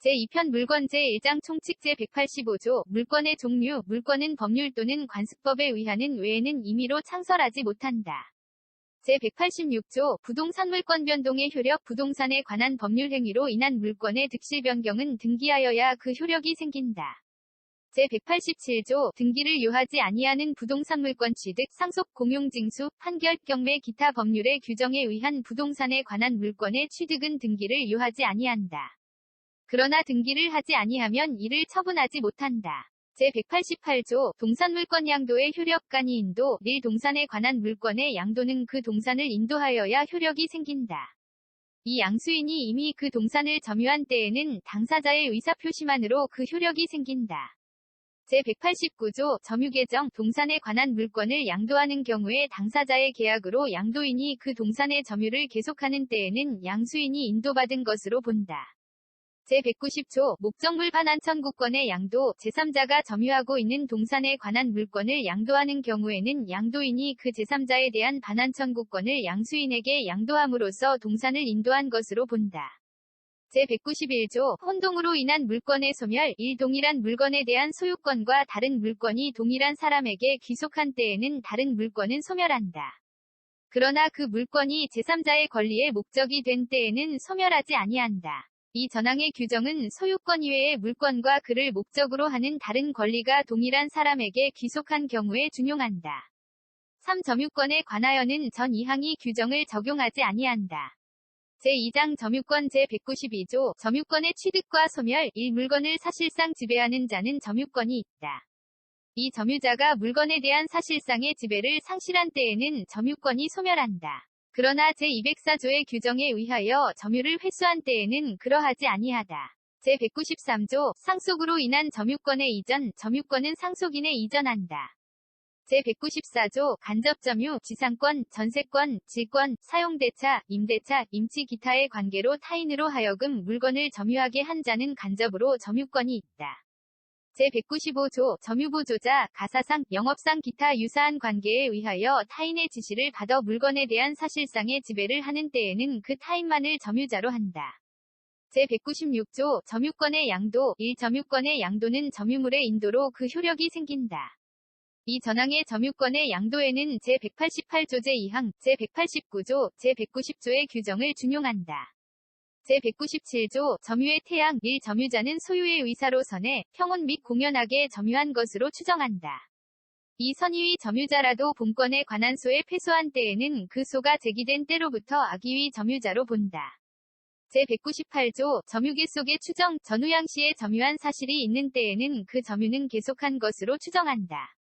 제2편 물권 제1장 총칙 제185조 물권의 종류 물권은 법률 또는 관습법에 의하는 외에는 임의로 창설하지 못한다. 제186조 부동산 물권 변동의 효력 부동산에 관한 법률 행위로 인한 물권의 득실 변경은 등기하여야 그 효력이 생긴다. 제187조 등기를 요하지 아니하는 부동산 물권 취득, 상속, 공용징수, 판결, 경매 기타 법률의 규정에 의한 부동산에 관한 물권의 취득은 등기를 요하지 아니한다. 그러나 등기를 하지 아니하면 이를 처분하지 못한다. 제188조 동산물권 양도의 효력간이 인도, 릴 동산에 관한 물권의 양도는 그 동산을 인도하여야 효력이 생긴다. 이 양수인이 이미 그 동산을 점유한 때에는 당사자의 의사표시만으로 그 효력이 생긴다. 제189조 점유계정 동산에 관한 물권을 양도하는 경우에 당사자의 계약으로 양도인이 그 동산의 점유를 계속하는 때에는 양수인이 인도받은 것으로 본다. 제190조 목적물 반환 청구권의 양도 제3자가 점유하고 있는 동산에 관한 물권을 양도하는 경우에는 양도인이 그 제3자에 대한 반환 청구권을 양수인에게 양도함으로써 동산을 인도한 것으로 본다. 제191조 혼동으로 인한 물권의 소멸 동일한 물건에 대한 소유권과 다른 물건이 동일한 사람에게 귀속한 때에는 다른 물건은 소멸한다. 그러나 그 물건이 제3자의 권리의 목적이 된 때에는 소멸하지 아니한다. 이 전항의 규정은 소유권 이외의 물권과 그를 목적으로 하는 다른 권리가 동일한 사람에게 귀속한 경우에 준용한다. 3. 점유권에 관하여는 전 2항이 규정을 적용하지 아니한다. 제2장 점유권 제192조 점유권의 취득과 소멸 1. 물건을 사실상 지배하는 자는 점유권이 있다. 이 점유자가 물건에 대한 사실상의 지배를 상실한 때에는 점유권이 소멸한다. 그러나 제204조의 규정에 의하여 점유를 회수한 때에는 그러하지 아니하다. 제193조 상속으로 인한 점유권의 이전 점유권은 상속인에 이전한다. 제194조 간접점유 지상권, 전세권, 질권, 사용대차, 임대차, 임치 기타의 관계로 타인으로 하여금 물건을 점유하게 한 자는 간접으로 점유권이 있다. 제195조 점유보조자 가사상, 영업상 기타 유사한 관계에 의하여 타인의 지시를 받아 물건에 대한 사실상의 지배를 하는 때에는 그 타인만을 점유자로 한다. 제196조 점유권의 양도 1. 점유권의 양도는 점유물의 인도로 그 효력이 생긴다. 이 전항의 점유권의 양도에는 제188조 제2항, 제189조, 제190조의 규정을 준용한다. 제197조 점유의 태양 1. 점유자는 소유의 의사로 선에, 평온 및 공연하게 점유한 것으로 추정한다. 이 선의위 점유자라도 본권에 관한 소에 패소한 때에는 그 소가 제기된 때로부터 악의위 점유자로 본다. 제198조 점유계 속의 추정 전후양시에 점유한 사실이 있는 때에는 그 점유는 계속한 것으로 추정한다.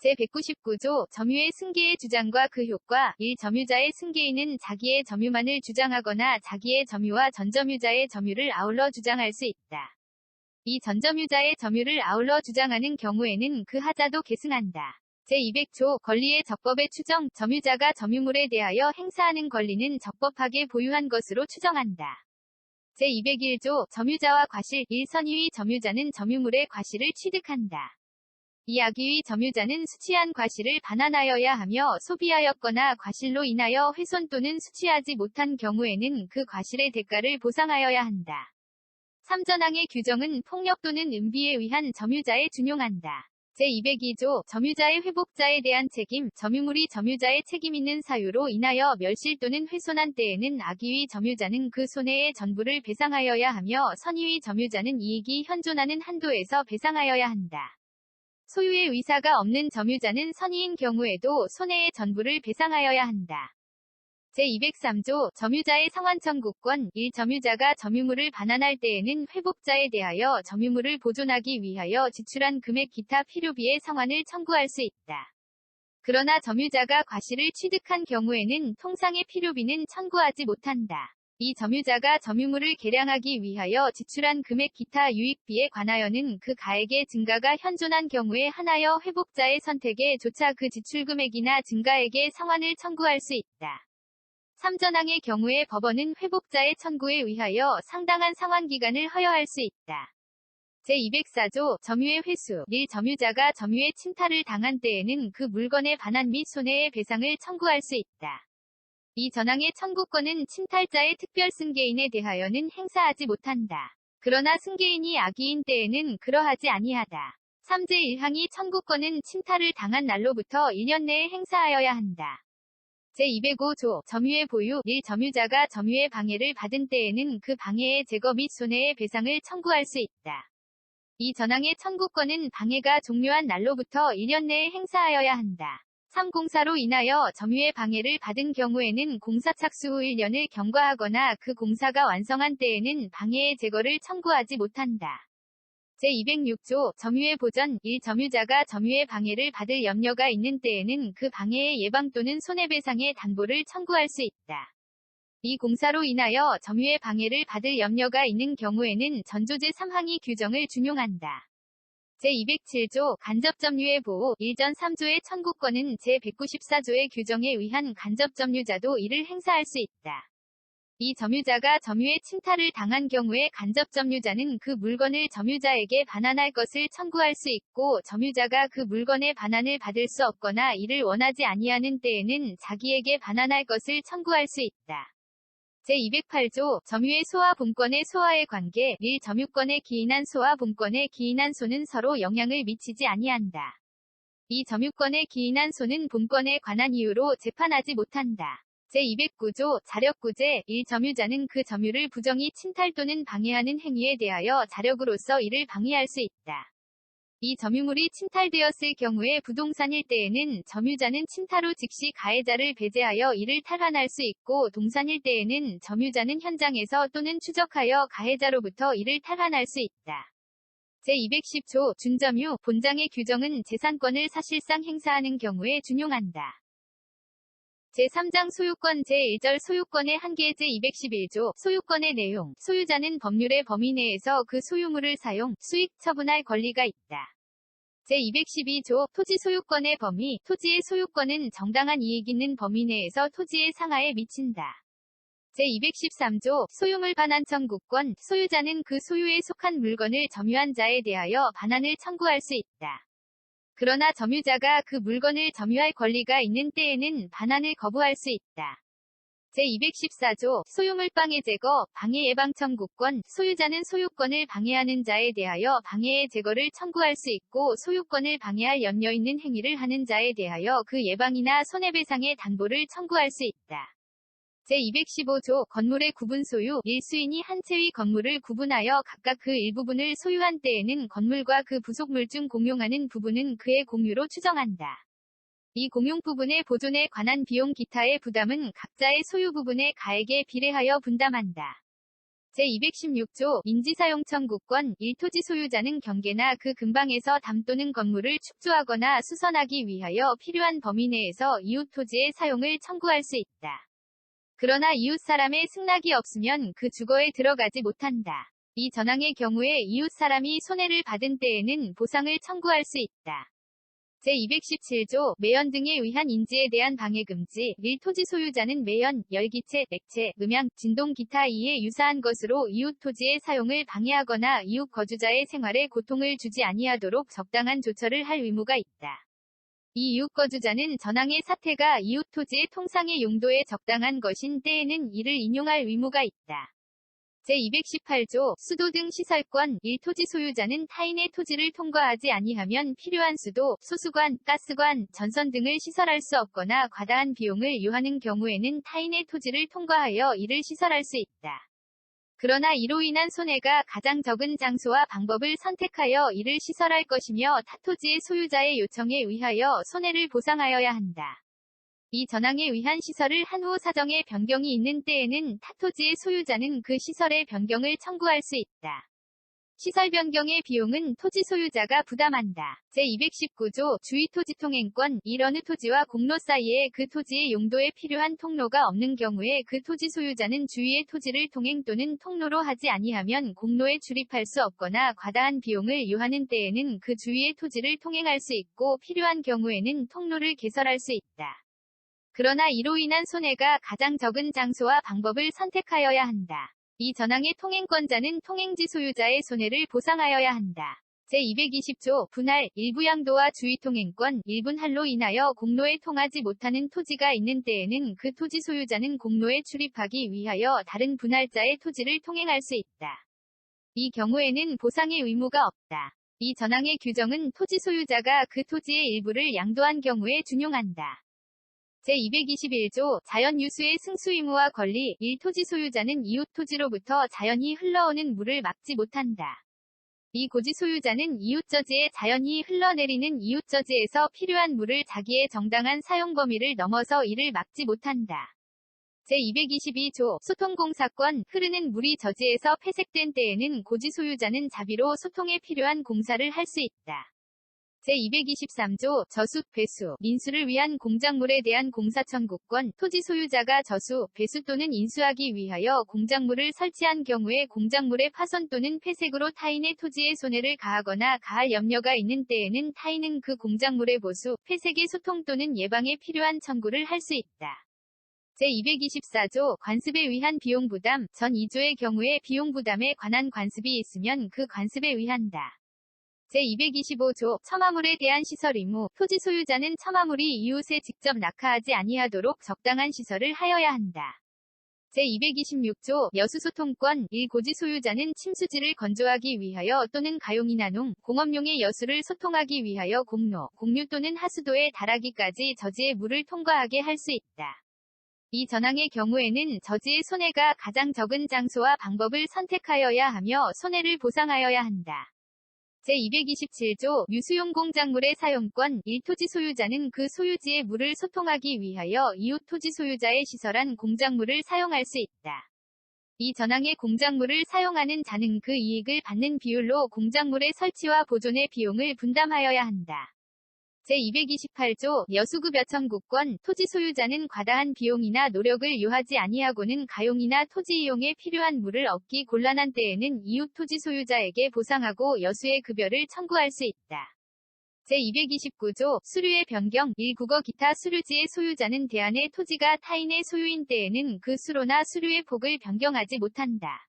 제199조 점유의 승계의 주장과 그 효과 1. 점유자의 승계인은 자기의 점유만을 주장하거나 자기의 점유와 전점유자의 점유를 아울러 주장할 수 있다. 이 전점유자의 점유를 아울러 주장하는 경우에는 그 하자도 계승한다. 제200조 권리의 적법의 추정 점유자가 점유물에 대하여 행사하는 권리는 적법하게 보유한 것으로 추정한다. 제201조 점유자와 과실 1. 선의위 점유자는 점유물의 과실을 취득한다. 이 악의위 점유자는 수취한 과실을 반환하여야 하며 소비하였거나 과실로 인하여 훼손 또는 수취하지 못한 경우에는 그 과실의 대가를 보상하여야 한다. 3. 전항의 규정은 폭력 또는 은비에 의한 점유자에 준용한다. 제202조 점유자의 회복자에 대한 책임 점유물이 점유자의 책임 있는 사유로 인하여 멸실 또는 훼손한 때에는 악의위 점유자는 그 손해의 전부를 배상하여야 하며 선의위 점유자는 이익이 현존하는 한도에서 배상하여야 한다. 소유의 의사가 없는 점유자는 선의인 경우에도 손해의 전부를 배상하여야 한다. 제203조 점유자의 상환 청구권 1. 점유자가 점유물을 반환할 때에는 회복자에 대하여 점유물을 보존하기 위하여 지출한 금액 기타 필요비의 상환을 청구할 수 있다. 그러나 점유자가 과실을 취득한 경우에는 통상의 필요비는 청구하지 못한다. 이 점유자가 점유물을 개량하기 위하여 지출한 금액 기타 유익비에 관하여는 그 가액의 증가가 현존한 경우에 한하여 회복자의 선택에 조차 그 지출금액이나 증가액의 상환을 청구할 수 있다. 3. 전항의 경우에 법원은 회복자의 청구에 의하여 상당한 상환기간을 허여할 수 있다. 제204조 점유의 회수 1. 점유자가 점유의 침탈을 당한 때에는 그 물건의 반환 및 손해의 배상을 청구할 수 있다. 이 전항의 청구권은 침탈자의 특별 승계인에 대하여는 행사하지 못한다. 그러나 승계인이 악의인 때에는 그러하지 아니하다. 3제 1항이 청구권은 침탈을 당한 날로부터 1년 내에 행사하여야 한다. 제205조 점유의 보유 1. 점유자가 점유의 방해를 받은 때에는 그 방해의 제거 및 손해의 배상을 청구할 수 있다. 이 전항의 청구권은 방해가 종료한 날로부터 1년 내에 행사하여야 한다. 3. 공사로 인하여 점유의 방해를 받은 경우에는 공사 착수 후 1년을 경과하거나 그 공사가 완성한 때에는 방해의 제거를 청구하지 못한다. 제206조 점유의 보전 1. 점유자가 점유의 방해를 받을 염려가 있는 때에는 그 방해의 예방 또는 손해배상의 담보를 청구할 수 있다. 이 공사로 인하여 점유의 방해를 받을 염려가 있는 경우에는 전조 제3항이 규정을 준용한다. 제207조 간접점유의 보호 1전 3조의 청구권은 제194조의 규정에 의한 간접점유자도 이를 행사할 수 있다. 이 점유자가 점유의 침탈을 당한 경우에 간접점유자는 그 물건을 점유자에게 반환할 것을 청구할 수 있고 점유자가 그 물건의 반환을 받을 수 없거나 이를 원하지 아니하는 때에는 자기에게 반환할 것을 청구할 수 있다. 제208조 점유의 소와 본권의 소와의 관계 1. 점유권에 기인한 소와 본권에 기인한 소는 서로 영향을 미치지 아니한다. 이 점유권에 기인한 소는 본권에 관한 이유로 재판하지 못한다. 제209조 자력구제 1. 점유자는 그 점유를 부정히 침탈 또는 방해하는 행위에 대하여 자력으로서 이를 방해할 수 있다. 이 점유물이 침탈되었을 경우에 부동산일 때에는 점유자는 침탈 후 즉시 가해자를 배제하여 이를 탈환할 수 있고 동산일 때에는 점유자는 현장에서 또는 추적하여 가해자로부터 이를 탈환할 수 있다. 제210조 준점유 본장의 규정은 재산권을 사실상 행사하는 경우에 준용한다. 제3장 소유권 제1절 소유권의 한계 제211조 소유권의 내용 소유자는 법률의 범위 내에서 그 소유물을 사용, 수익, 처분할 권리가 있다. 제212조 토지 소유권의 범위 토지의 소유권은 정당한 이익 있는 범위 내에서 토지의 상하에 미친다. 제213조 소유물 반환 청구권 소유자는 그 소유에 속한 물건을 점유한 자에 대하여 반환을 청구할 수 있다. 그러나 점유자가 그 물건을 점유할 권리가 있는 때에는 반환을 거부할 수 있다. 제214조 소유물 방해 제거, 방해 예방 청구권 소유자는 소유권을 방해하는 자에 대하여 방해의 제거를 청구할 수 있고 소유권을 방해할 염려 있는 행위를 하는 자에 대하여 그 예방이나 손해배상의 담보를 청구할 수 있다. 제215조 건물의 구분 소유 1. 수인이 한 채의 건물을 구분하여 각각 그 일부분을 소유한 때에는 건물과 그 부속물 중 공용하는 부분은 그의 공유로 추정한다. 이 공용 부분의 보존에 관한 비용 기타의 부담은 각자의 소유 부분의 가액에 비례하여 분담한다. 제216조 인지사용 청구권 1. 토지 소유자는 경계나 그 근방에서 담 또는 건물을 축조하거나 수선하기 위하여 필요한 범위 내에서 이웃 토지의 사용을 청구할 수 있다. 그러나 이웃 사람의 승낙이 없으면 그 주거에 들어가지 못한다. 이 전항의 경우에 이웃 사람이 손해를 받은 때에는 보상을 청구할 수 있다. 제217조 매연 등에 의한 인지에 대한 방해 금지 1. 토지 소유자는 매연, 열기체, 액체, 음향, 진동 기타 이에 유사한 것으로 이웃 토지의 사용을 방해하거나 이웃 거주자의 생활에 고통을 주지 아니하도록 적당한 조처를 할 의무가 있다. 이 이웃 거주자는 전항의 사태가 이웃 토지의 통상의 용도에 적당한 것인 때에는 이를 인용할 의무가 있다. 제218조 수도 등 시설권 1. 토지 소유자는 타인의 토지를 통과하지 아니하면 필요한 수도, 소수관, 가스관, 전선 등을 시설할 수 없거나 과다한 비용을 요하는 경우에는 타인의 토지를 통과하여 이를 시설할 수 있다. 그러나 이로 인한 손해가 가장 적은 장소와 방법을 선택하여 이를 시설할 것이며 타 토지의 소유자의 요청에 의하여 손해를 보상하여야 한다. 이 전항에 의한 시설을 한 후 사정의 변경이 있는 때에는 타 토지의 소유자는 그 시설의 변경을 청구할 수 있다. 시설 변경의 비용은 토지 소유자가 부담한다. 제219조 주의토지통행권 1. 어느 토지와 공로 사이에 그 토지의 용도에 필요한 통로가 없는 경우에 그 토지 소유자는 주위의 토지를 통행 또는 통로로 하지 아니하면 공로에 출입할 수 없거나 과다한 비용을 요하는 때에는 그 주위의 토지를 통행할 수 있고 필요한 경우에는 통로를 개설할 수 있다. 그러나 이로 인한 손해가 가장 적은 장소와 방법을 선택하여야 한다. 이 전항의 통행권자는 통행지 소유자의 손해를 보상하여야 한다. 제220조 분할, 일부양도와 주의통행권, 일분할로 인하여 공로에 통하지 못하는 토지가 있는 때에는 그 토지 소유자는 공로에 출입하기 위하여 다른 분할자의 토지를 통행할 수 있다. 이 경우에는 보상의 의무가 없다. 이 전항의 규정은 토지 소유자가 그 토지의 일부를 양도한 경우에 준용한다. 제221조 자연유수의 승수 의무와 권리 1. 토지 소유자는 이웃 토지로부터 자연히 흘러오는 물을 막지 못한다. 이 고지 소유자는 이웃 저지에 자연히 흘러내리는 이웃 저지에서 필요한 물을 자기의 정당한 사용 범위를 넘어서 이를 막지 못한다. 제222조 소통공사권 흐르는 물이 저지에서 폐색된 때에는 고지 소유자는 자비로 소통에 필요한 공사를 할 수 있다. 제223조 저수, 배수, 인수를 위한 공작물에 대한 공사 청구권 토지 소유자가 저수, 배수 또는 인수하기 위하여 공작물을 설치한 경우에 공작물의 파손 또는 폐색으로 타인의 토지에 손해를 가하거나 가할 염려가 있는 때에는 타인은 그 공작물의 보수, 폐색의 소통 또는 예방에 필요한 청구를 할 수 있다. 제224조 관습에 의한 비용 부담 전 2조의 경우에 비용 부담에 관한 관습이 있으면 그 관습에 의한다. 제225조 첨화물에 대한 시설 의무 토지 소유자는 첨화물이 이웃에 직접 낙하하지 아니하도록 적당한 시설을 하여야 한다. 제226조 여수소통권 1. 고지 소유자는 침수지를 건조하기 위하여 또는 가용이나 농, 공업용의 여수를 소통하기 위하여 공로, 공류 또는 하수도에 달하기까지 저지의 물을 통과하게 할 수 있다. 이 전항의 경우에는 저지의 손해가 가장 적은 장소와 방법을 선택하여야 하며 손해를 보상하여야 한다. 제227조 유수용 공작물의 사용권 1. 토지 소유자는 그 소유지의 물을 소통하기 위하여 이웃 토지 소유자의 시설한 공작물을 사용할 수 있다. 이 전항의 공작물을 사용하는 자는 그 이익을 받는 비율로 공작물의 설치와 보존의 비용을 분담하여야 한다. 제228조 여수급여 청구권 토지 소유자는 과다한 비용이나 노력을 요하지 아니하고는 가용이나 토지 이용에 필요한 물을 얻기 곤란한 때에는 이웃 토지 소유자에게 보상하고 여수의 급여를 청구할 수 있다. 제229조 수류의 변경 1. 국어 기타 수류지의 소유자는 대안의 토지가 타인의 소유인 때에는 그 수로나 수류의 폭을 변경하지 못한다.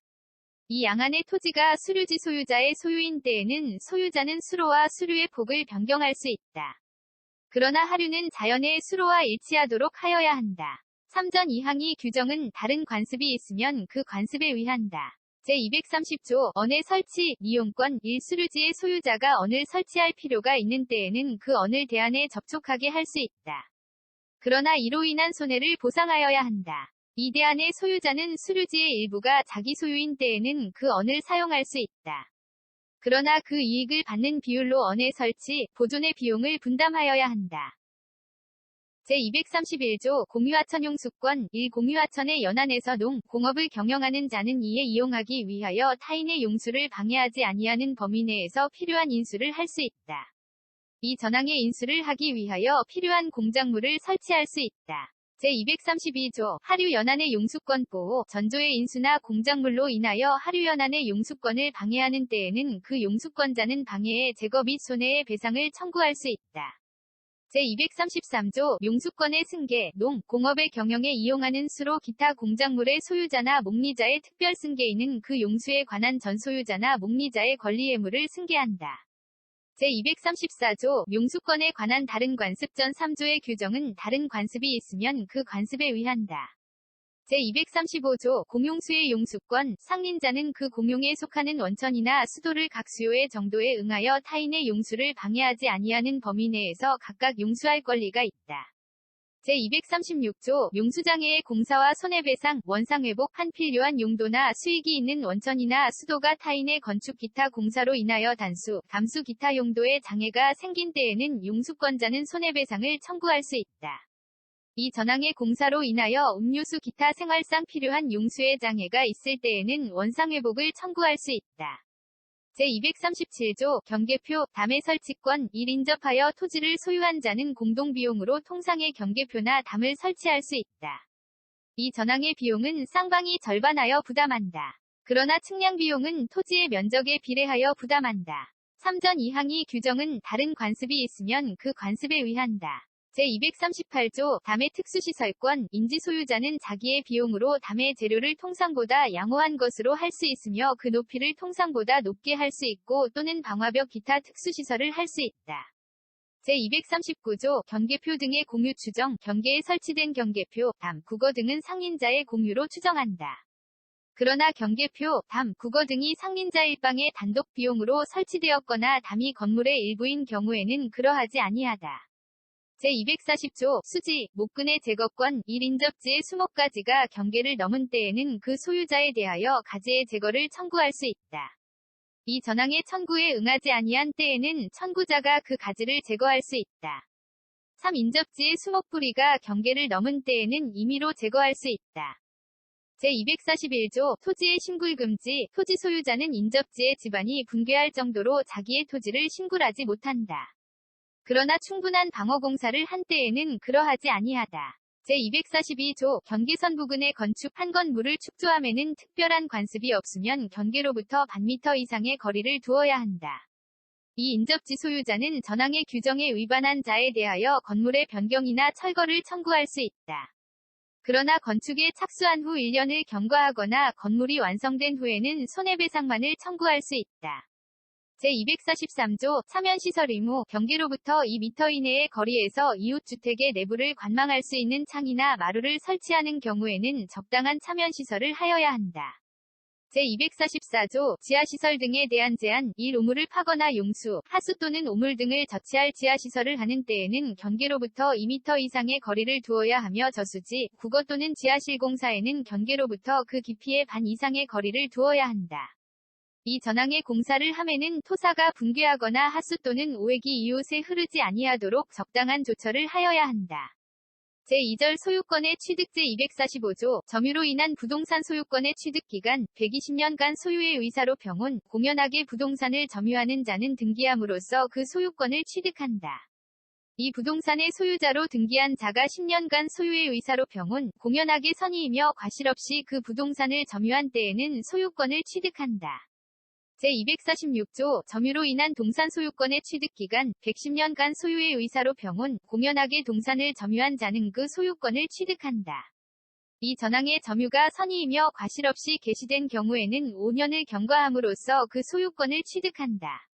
이 양안의 토지가 수류지 소유자의 소유인 때에는 소유자는 수로와 수류의 폭을 변경할 수 있다. 그러나 하류는 자연의 수로와 일치하도록 하여야 한다. 3전 2항의 규정은 다른 관습이 있으면 그 관습에 의한다. 제230조 언의 설치, 이용권 1. 수류지의 소유자가 언을 설치할 필요가 있는 때에는 그 언을 대안에 접촉하게 할 수 있다. 그러나 이로 인한 손해를 보상하여야 한다. 이 대안의 소유자는 수류지의 일부가 자기 소유인 때에는 그 언을 사용할 수 있다. 그러나 그 이익을 받는 비율로 언의 설치, 보존의 비용을 분담하여야 한다. 제231조 공유하천 용수권 1. 공유하천의 연안에서 농, 공업을 경영하는 자는 이에 이용하기 위하여 타인의 용수를 방해하지 아니하는 범위 내에서 필요한 인수를 할 수 있다. 이 전항의 인수를 하기 위하여 필요한 공작물을 설치할 수 있다. 제232조 하류연안의 용수권 보호 전조의 인수나 공작물로 인하여 하류연안의 용수권을 방해하는 때에는 그 용수권자는 방해의 제거 및 손해의 배상을 청구할 수 있다. 제233조 용수권의 승계, 농, 공업의 경영에 이용하는 수로 기타 공작물의 소유자나 목리자의 특별 승계인은 그 용수에 관한 전소유자나 목리자의 권리의무를 승계한다. 제234조 용수권에 관한 다른 관습 전 3조의 규정은 다른 관습이 있으면 그 관습에 의한다. 제235조 공용수의 용수권 상린자는 그 공용에 속하는 원천이나 수도를 각 수요의 정도에 응하여 타인의 용수를 방해하지 아니하는 범위 내에서 각각 용수할 권리가 있다. 제236조 용수장애의 공사와 손해배상, 원상회복 한 필요한 용도나 수익이 있는 원천이나 수도가 타인의 건축 기타 공사로 인하여 단수, 감수 기타 용도의 장애가 생긴 때에는 용수권자는 손해배상을 청구할 수 있다. 이 전항의 공사로 인하여 음료수 기타 생활상 필요한 용수의 장애가 있을 때에는 원상회복을 청구할 수 있다. 제237조 경계표 담의 설치권 1. 인접하여 토지를 소유한 자는 공동비용으로 통상의 경계표나 담을 설치할 수 있다. 이 전항의 비용은 쌍방이 절반하여 부담한다. 그러나 측량 비용은 토지의 면적에 비례하여 부담한다. 3전 2항의 규정은 다른 관습이 있으면 그 관습에 의한다. 제238조 담의 특수시설권 인지 소유자는 자기의 비용으로 담의 재료를 통상보다 양호한 것으로 할 수 있으며 그 높이를 통상보다 높게 할 수 있고 또는 방화벽 기타 특수시설을 할 수 있다. 제239조 경계표 등의 공유 추정 경계에 설치된 경계표, 담, 국어 등은 상인자의 공유로 추정한다. 그러나 경계표, 담, 국어 등이 상린자 일방의 단독 비용으로 설치되었거나 담이 건물의 일부인 경우에는 그러하지 아니하다. 제240조, 수지, 목근의 제거권, 1인접지의 수목가지가 경계를 넘은 때에는 그 소유자에 대하여 가지의 제거를 청구할 수 있다. 이 전항의 청구에 응하지 아니한 때에는 청구자가 그 가지를 제거할 수 있다. 3인접지의 수목뿌리가 경계를 넘은 때에는 임의로 제거할 수 있다. 제241조, 토지의 심굴금지, 토지 소유자는 인접지의 집안이 붕괴할 정도로 자기의 토지를 심굴하지 못한다. 그러나 충분한 방어공사를 한 때에는 그러하지 아니하다. 제242조, 경계선 부근에 건축한 건물을 축조함에는 특별한 관습이 없으면 경계로부터 반미터 이상의 거리를 두어야 한다. 이 인접지 소유자는 전항의 규정에 위반한 자에 대하여 건물의 변경이나 철거를 청구할 수 있다. 그러나 건축에 착수한 후 1년을 경과하거나 건물이 완성된 후에는 손해배상만을 청구할 수 있다. 제243조, 차면시설 의무, 경계로부터 2m 이내의 거리에서 이웃주택의 내부를 관망할 수 있는 창이나 마루를 설치하는 경우에는 적당한 차면시설을 하여야 한다. 제244조, 지하시설 등에 대한 제한, 1. 우물을 파거나 용수, 하수 또는 우물 등을 저치할 지하시설을 하는 때에는 경계로부터 2m 이상의 거리를 두어야 하며 저수지, 국어 또는 지하실 공사에는 경계로부터 그 깊이의 반 이상의 거리를 두어야 한다. 이 전항의 공사를 함에는 토사가 붕괴하거나 하수 또는 오액이 이웃에 흐르지 아니하도록 적당한 조처를 하여야 한다. 제2절 소유권의 취득 제245조, 점유로 인한 부동산 소유권의 취득기간, 120년간 소유의 의사로 병혼, 공연하게 부동산을 점유하는 자는 등기함으로써 그 소유권을 취득한다. 이 부동산의 소유자로 등기한 자가 10년간 소유의 의사로 병혼, 공연하게 선의이며 과실 없이 그 부동산을 점유한 때에는 소유권을 취득한다. 제246조, 점유로 인한 동산 소유권의 취득기간, 110년간 소유의 의사로 병혼, 공연하게 동산을 점유한 자는 그 소유권을 취득한다. 이 전항의 점유가 선의이며 과실 없이 개시된 경우에는 5년을 경과함으로써 그 소유권을 취득한다.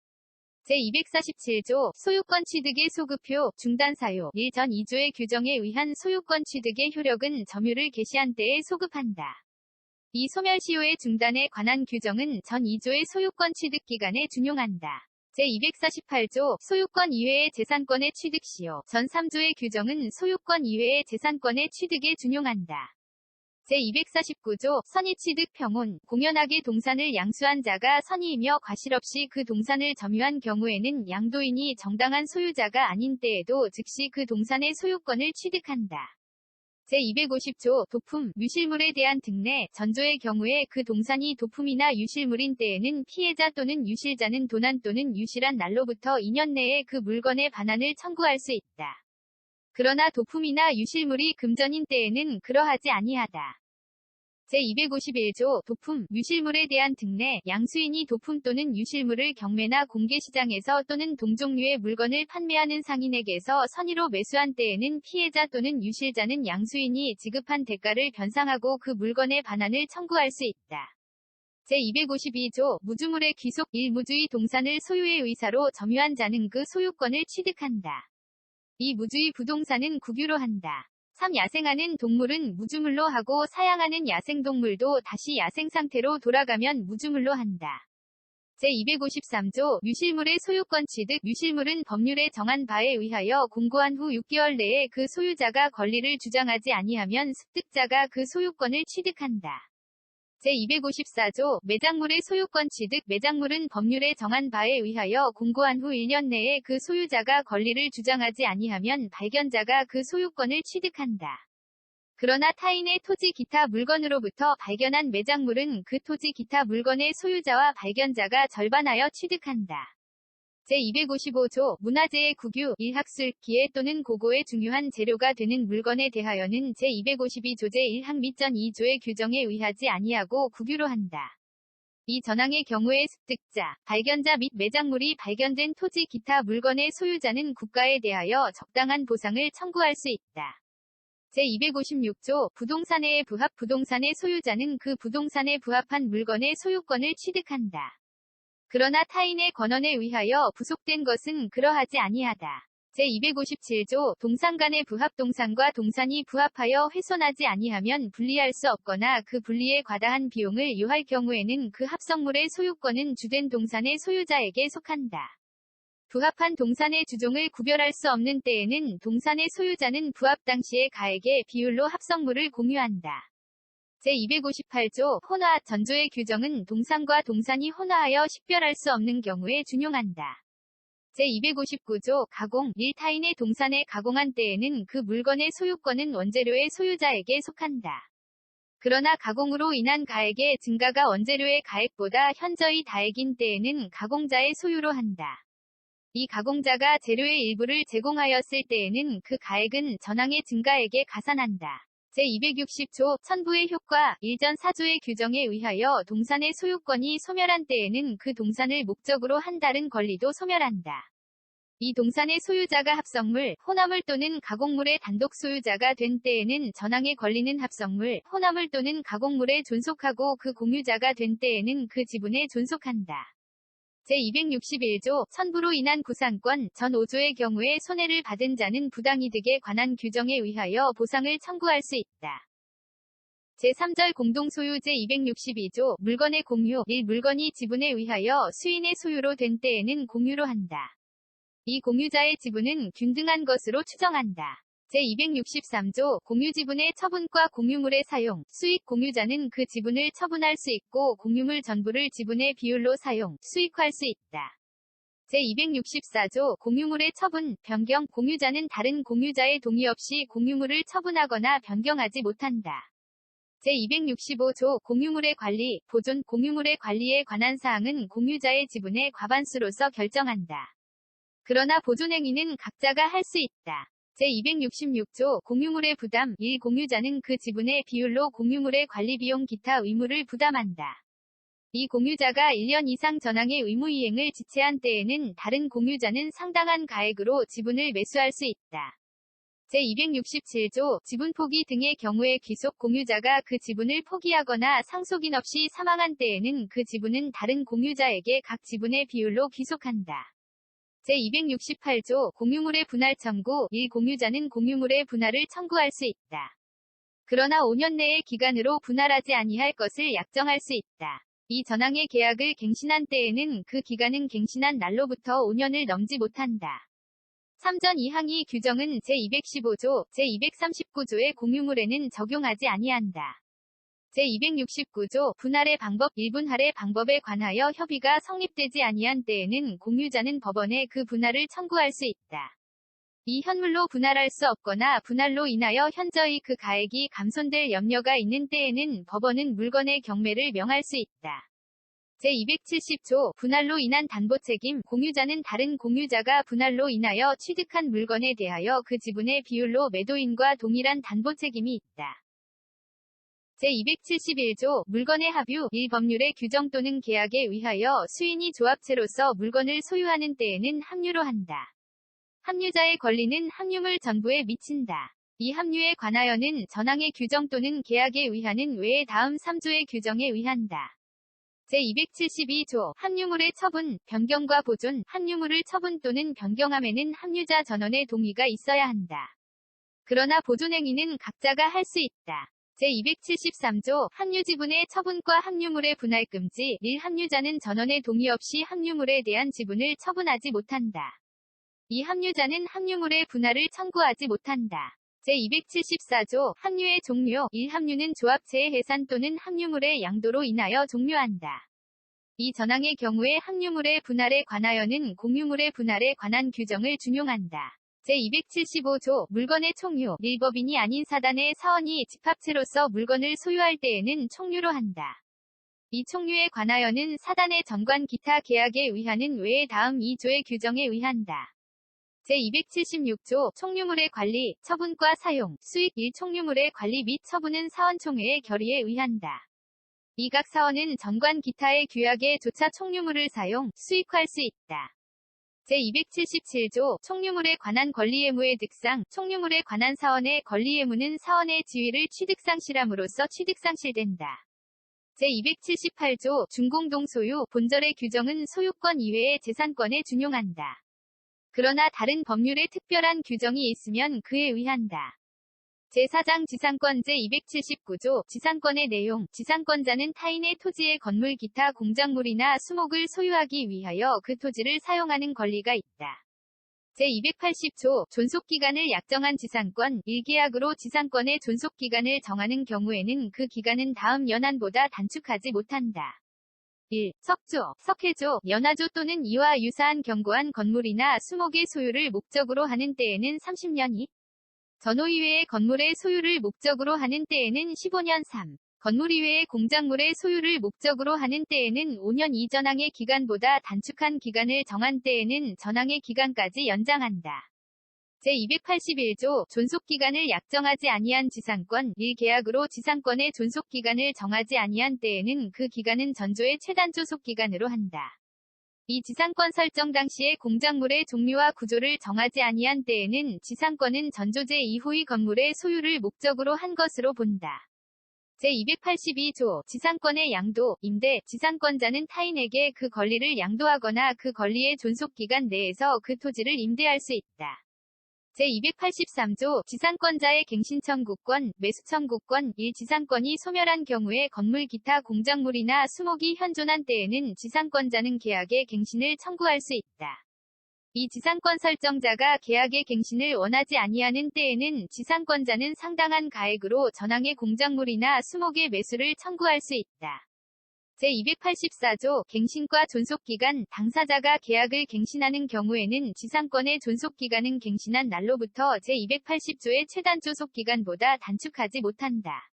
제247조, 소유권 취득의 소급효, 중단사유, 1 전 2조의 규정에 의한 소유권 취득의 효력은 점유를 개시한 때에 소급한다. 이 소멸시효의 중단에 관한 규정은 전 2조의 소유권 취득 기간에 준용한다. 제248조, 소유권 이외의 재산권의 취득시효, 전 3조의 규정은 소유권 이외의 재산권의 취득에 준용한다. 제249조, 선의취득 평온, 공연하게 동산을 양수한 자가 선의이며 과실 없이 그 동산을 점유한 경우에는 양도인이 정당한 소유자가 아닌 때에도 즉시 그 동산의 소유권을 취득한다. 제250조, 도품, 유실물에 대한 등내, 전조의 경우에 그 동산이 도품이나 유실물인 때에는 피해자 또는 유실자는 도난 또는 유실한 날로부터 2년 내에 그 물건의 반환을 청구할 수 있다. 그러나 도품이나 유실물이 금전인 때에는 그러하지 아니하다. 제251조, 도품, 유실물에 대한 등내, 양수인이 도품 또는 유실물을 경매나 공개시장에서 또는 동종류의 물건을 판매하는 상인에게서 선의로 매수한 때에는 피해자 또는 유실자는 양수인이 지급한 대가를 변상하고 그 물건의 반환을 청구할 수 있다. 제252조, 무주물의 귀속, 1. 무주의 동산을 소유의 의사로 점유한 자는 그 소유권을 취득한다. 이 무주의 부동산은 국유로 한다. 3. 야생하는 동물은 무주물로 하고 사양하는 야생동물도 다시 야생상태로 돌아가면 무주물로 한다. 제253조, 유실물의 소유권 취득, 유실물은 법률에 정한 바에 의하여 공고한 후 6개월 내에 그 소유자가 권리를 주장하지 아니하면 습득자가 그 소유권을 취득한다. 제254조, 매장물의 소유권 취득, 매장물은 법률에 정한 바에 의하여 공고한 후 1년 내에 그 소유자가 권리를 주장하지 아니하면 발견자가 그 소유권을 취득한다. 그러나 타인의 토지 기타 물건으로부터 발견한 매장물은 그 토지 기타 물건의 소유자와 발견자가 절반하여 취득한다. 제255조, 문화재의 국유, 일학술, 기회 또는 고고의 중요한 재료가 되는 물건에 대하여는 제252조 제1항 및 전 2조의 규정에 의하지 아니하고 국유로 한다. 이 전항의 경우에 습득자, 발견자 및 매장물이 발견된 토지 기타 물건의 소유자는 국가에 대하여 적당한 보상을 청구할 수 있다. 제256조, 부동산의 부합, 부동산의 소유자는 그 부동산에 부합한 물건의 소유권을 취득한다. 그러나 타인의 권한에 의하여 부속된 것은 그러하지 아니하다. 제257조 동산 간의 부합 동산과 동산이 부합하여 훼손하지 아니하면 분리할 수 없거나 그 분리에 과다한 비용을 요할 경우에는 그 합성물의 소유권은 주된 동산의 소유자에게 속한다. 부합한 동산의 주종을 구별할 수 없는 때에는 동산의 소유자는 부합 당시의 가액의 비율로 합성물을 공유한다. 제258조 혼화 전조의 규정은 동산과 동산이 혼화하여 식별할 수 없는 경우에 준용한다. 제259조 가공 타인의 동산에 가공한 때에는 그 물건의 소유권은 원재료의 소유자에게 속한다. 그러나 가공으로 인한 가액의 증가가 원재료의 가액보다 현저히 다액인 때에는 가공자의 소유로 한다. 이 가공자가 재료의 일부를 제공하였을 때에는 그 가액은 전항의 증가액에 가산한다. 제260조 천부의 효과 1전 4조의 규정에 의하여 동산의 소유권이 소멸한 때에는 그 동산을 목적으로 한 다른 권리도 소멸한다. 이 동산의 소유자가 합성물, 혼합물 또는 가공물의 단독 소유자가 된 때에는 전항의 권리는 합성물, 혼합물 또는 가공물에 존속하고 그 공유자가 된 때에는 그 지분에 존속한다. 제261조 천부로 인한 구상권 전 5조의 경우에 손해를 받은 자는 부당이득에 관한 규정에 의하여 보상을 청구할 수 있다. 제3절 공동소유 제262조 물건의 공유 1. 물건이 지분에 의하여 수인의 소유로 된 때에는 공유로 한다. 이 공유자의 지분은 균등한 것으로 추정한다. 제263조 공유지분의 처분과 공유물의 사용, 수익 공유자는 그 지분을 처분할 수 있고 공유물 전부를 지분의 비율로 사용, 수익할 수 있다. 제264조 공유물의 처분, 변경 공유자는 다른 공유자의 동의 없이 공유물을 처분하거나 변경하지 못한다. 제265조 공유물의 관리, 보존 공유물의 관리에 관한 사항은 공유자의 지분의 과반수로서 결정한다. 그러나 보존행위는 각자가 할 수 있다. 제266조 공유물의 부담 1. 공유자는 그 지분의 비율로 공유물의 관리비용 기타 의무를 부담한다. 이 공유자가 1년 이상 전항의 의무이행을 지체한 때에는 다른 공유자는 상당한 가액으로 지분을 매수할 수 있다. 제267조 지분 포기 등의 경우에 귀속 공유자가 그 지분을 포기하거나 상속인 없이 사망한 때에는 그 지분은 다른 공유자에게 각 지분의 비율로 귀속한다. 제268조 공유물의 분할 청구 1. 공유자는 공유물의 분할을 청구할 수 있다. 그러나 5년 내의 기간으로 분할하지 아니할 것을 약정할 수 있다. 이 전항의 계약을 갱신한 때에는 그 기간은 갱신한 날로부터 5년을 넘지 못한다. 3전 이항의 규정은 제215조, 제239조의 공유물에는 적용하지 아니한다. 제269조 분할의 방법 1분할의 방법에 관하여 협의가 성립되지 아니한 때에는 공유자는 법원에 그 분할을 청구할 수 있다. 이 현물로 분할할 수 없거나 분할로 인하여 현저히 그 가액이 감손될 염려가 있는 때에는 법원은 물건의 경매를 명할 수 있다. 제270조 분할로 인한 담보책임 공유자는 다른 공유자가 분할로 인하여 취득한 물건에 대하여 그 지분의 비율로 매도인과 동일한 담보책임이 있다. 제271조 물건의 합유 1. 법률의 규정 또는 계약에 의하여 수인이 조합체로서 물건을 소유하는 때에는 합류로 한다. 합류자의 권리는 합류물 전부에 미친다. 이 합류에 관하여는 전항의 규정 또는 계약에 의하는 외에 다음 3조의 규정에 의한다. 제272조 합류물의 처분, 변경과 보존 합류물을 처분 또는 변경함에는 합류자 전원의 동의가 있어야 한다. 그러나 보존행위는 각자가 할 수 있다. 제273조 합류지분의 처분과 합류물의 분할 금지 1. 합류자는 전원의 동의 없이 합류물에 대한 지분을 처분하지 못한다. 이 합류자는 합류물의 분할을 청구하지 못한다. 제274조 합류의 종료 1. 합류는 조합체의 해산 또는 합류물의 양도로 인하여 종료한다. 이 전항의 경우에 합류물의 분할에 관하여는 공유물의 분할에 관한 규정을 준용한다. 제275조 물건의 총유 1. 법인이 아닌 사단의 사원이 집합체로서 물건을 소유할 때에는 총유로 한다. 이 총유에 관하여는 사단의 전관 기타 계약에 의하는 외에 다음 2조의 규정에 의한다. 제276조 총유물의 관리, 처분과 사용, 수익 1. 총유물의 관리 및 처분은 사원총회의 결의에 의한다. 이 각 사원은 전관 기타의 규약에 조차 총유물을 사용, 수익할 수 있다. 제277조 총유물에 관한 권리의무의 득상 총유물에 관한 사원의 권리의무는 사원의 지위를 취득상실함으로써 취득상실된다. 제278조 준공동소유 본절의 규정은 소유권 이외의 재산권에 준용한다. 그러나 다른 법률에 특별한 규정이 있으면 그에 의한다. 제4장 지상권 제279조 지상권의 내용 지상권자는 타인의 토지의 건물 기타 공작물이나 수목을 소유하기 위하여 그 토지를 사용하는 권리가 있다. 제280조 존속기간을 약정한 지상권 1계약으로 지상권의 존속기간을 정하는 경우에는 그 기간은 다음 연한보다 단축하지 못한다. 1. 석조, 석회조, 연화조 또는 이와 유사한 견고한 건물이나 수목의 소유를 목적으로 하는 때에는 30년 2. 전호 이외의 건물의 소유를 목적으로 하는 때에는 15년 3. 건물 이외의 공작물의 소유를 목적으로 하는 때에는 5년 2. 전항의 기간보다 단축한 기간을 정한 때에는 전항의 기간까지 연장한다. 제281조 존속기간을 약정하지 아니한 지상권 1계약으로 지상권의 존속기간을 정하지 아니한 때에는 그 기간은 전조의 최단조속기간으로 한다. 이 지상권 설정 당시의 공작물의 종류와 구조를 정하지 아니한 때에는 지상권은 전조제 이후의 건물의 소유를 목적으로 한 것으로 본다. 제282조 지상권의 양도, 임대, 지상권자는 타인에게 그 권리를 양도하거나 그 권리의 존속기간 내에서 그 토지를 임대할 수 있다. 제283조 지상권자의 갱신청구권, 매수청구권 1. 지상권이 소멸한 경우에 건물 기타 공작물이나 수목이 현존한 때에는 지상권자는 계약의 갱신을 청구할 수 있다. 이 지상권 설정자가 계약의 갱신을 원하지 아니하는 때에는 지상권자는 상당한 가액으로 전항의 공작물이나 수목의 매수를 청구할 수 있다. 제284조 갱신과 존속기간 당사자가 계약을 갱신하는 경우에는 지상권의 존속기간은 갱신한 날로부터 제280조의 최단조속기간보다 단축하지 못한다.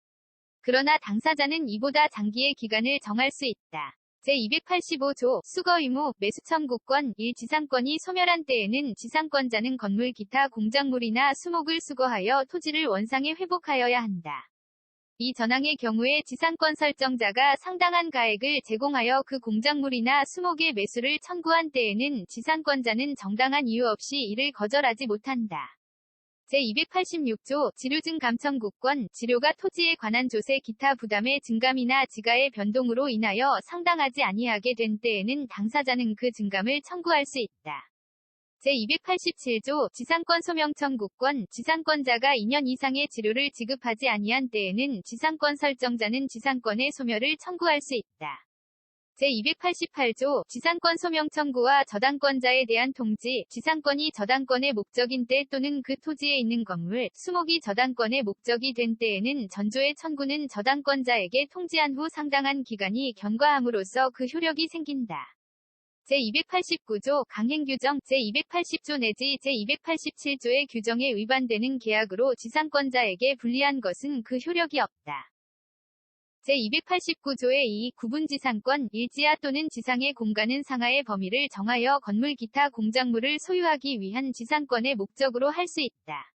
그러나 당사자는 이보다 장기의 기간을 정할 수 있다. 제285조 수거의무 매수청구권 1. 지상권이 소멸한 때에는 지상권자는 건물 기타 공작물이나 수목을 수거하여 토지를 원상에 회복하여야 한다. 이 전항의 경우에 지상권 설정자가 상당한 가액을 제공하여 그 공작물이나 수목의 매수를 청구한 때에는 지상권자는 정당한 이유 없이 이를 거절하지 못한다. 제286조 지료증 감청구권 지료가 토지에 관한 조세 기타 부담의 증감이나 지가의 변동으로 인하여 상당하지 아니하게 된 때에는 당사자는 그 증감을 청구할 수 있다. 제287조 지상권 소명 청구권 지상권자가 2년 이상의 지료를 지급하지 아니한 때에는 지상권 설정자는 지상권의 소멸을 청구할 수 있다. 제288조 지상권 소명 청구와 저당권자에 대한 통지 지상권이 저당권의 목적인 때 또는 그 토지에 있는 건물, 수목이 저당권의 목적이 된 때에는 전조의 청구는 저당권자에게 통지한 후 상당한 기간이 경과함으로써 그 효력이 생긴다. 제289조 강행규정 제280조 내지 제287조의 규정에 위반되는 계약으로 지상권자에게 불리한 것은 그 효력이 없다. 제289조의 2. 구분지상권 1. 지하 또는 지상의 공간은 상하의 범위를 정하여 건물 기타 공작물을 소유하기 위한 지상권의 목적으로 할 수 있다.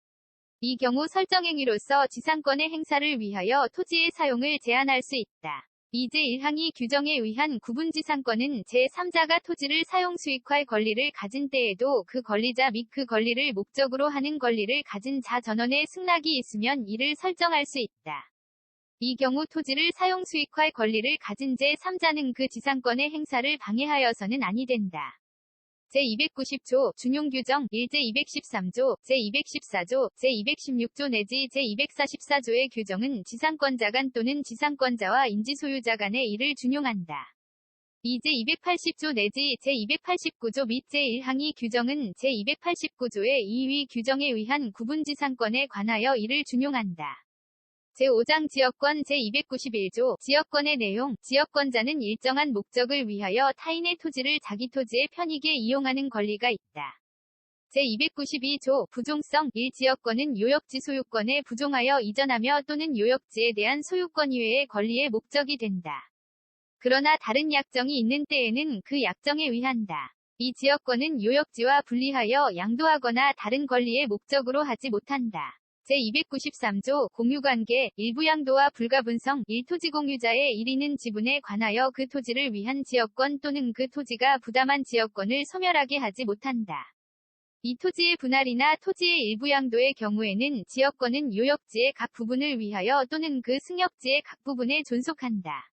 이 경우 설정행위로서 지상권의 행사를 위하여 토지의 사용을 제한할 수 있다. 2. 제1항의 규정에 의한 구분지상권은 제3자가 토지를 사용 수익할 권리를 가진 때에도 그 권리자 및 그 권리를 목적으로 하는 권리를 가진 자 전원의 승낙이 있으면 이를 설정할 수 있다. 이 경우 토지를 사용 수익할 권리를 가진 제3자는 그 지상권의 행사를 방해하여서는 아니 된다. 제290조 준용규정 1. 제213조, 제214조, 제216조 내지 제244조의 규정은 지상권자 간 또는 지상권자와 임지소유자 간의 이를 준용한다. 2. 제280조 내지 제289조 및 제1항의 규정은 제289조의 2위 규정에 의한 구분지상권에 관하여 이를 준용한다. 제5장 지역권 제291조 지역권의 내용 지역권자는 일정한 목적을 위하여 타인의 토지를 자기 토지의 편익에 이용하는 권리가 있다. 제292조 부종성 1. 지역권은 요역지 소유권에 부종하여 이전하며 또는 요역지에 대한 소유권 이외의 권리의 목적이 된다. 그러나 다른 약정이 있는 때에는 그 약정에 의한다. 이 지역권은 요역지와 분리하여 양도하거나 다른 권리의 목적으로 하지 못한다. 제293조 공유관계 일부양도와 불가분성 1. 토지공유자의 1위는 지분에 관하여 그 토지를 위한 지역권 또는 그 토지가 부담한 지역권을 소멸하게 하지 못한다. 이 토지의 분할이나 토지의 일부양도의 경우에는 지역권은 요역지의 각 부분을 위하여 또는 그 승역지의 각 부분에 존속한다.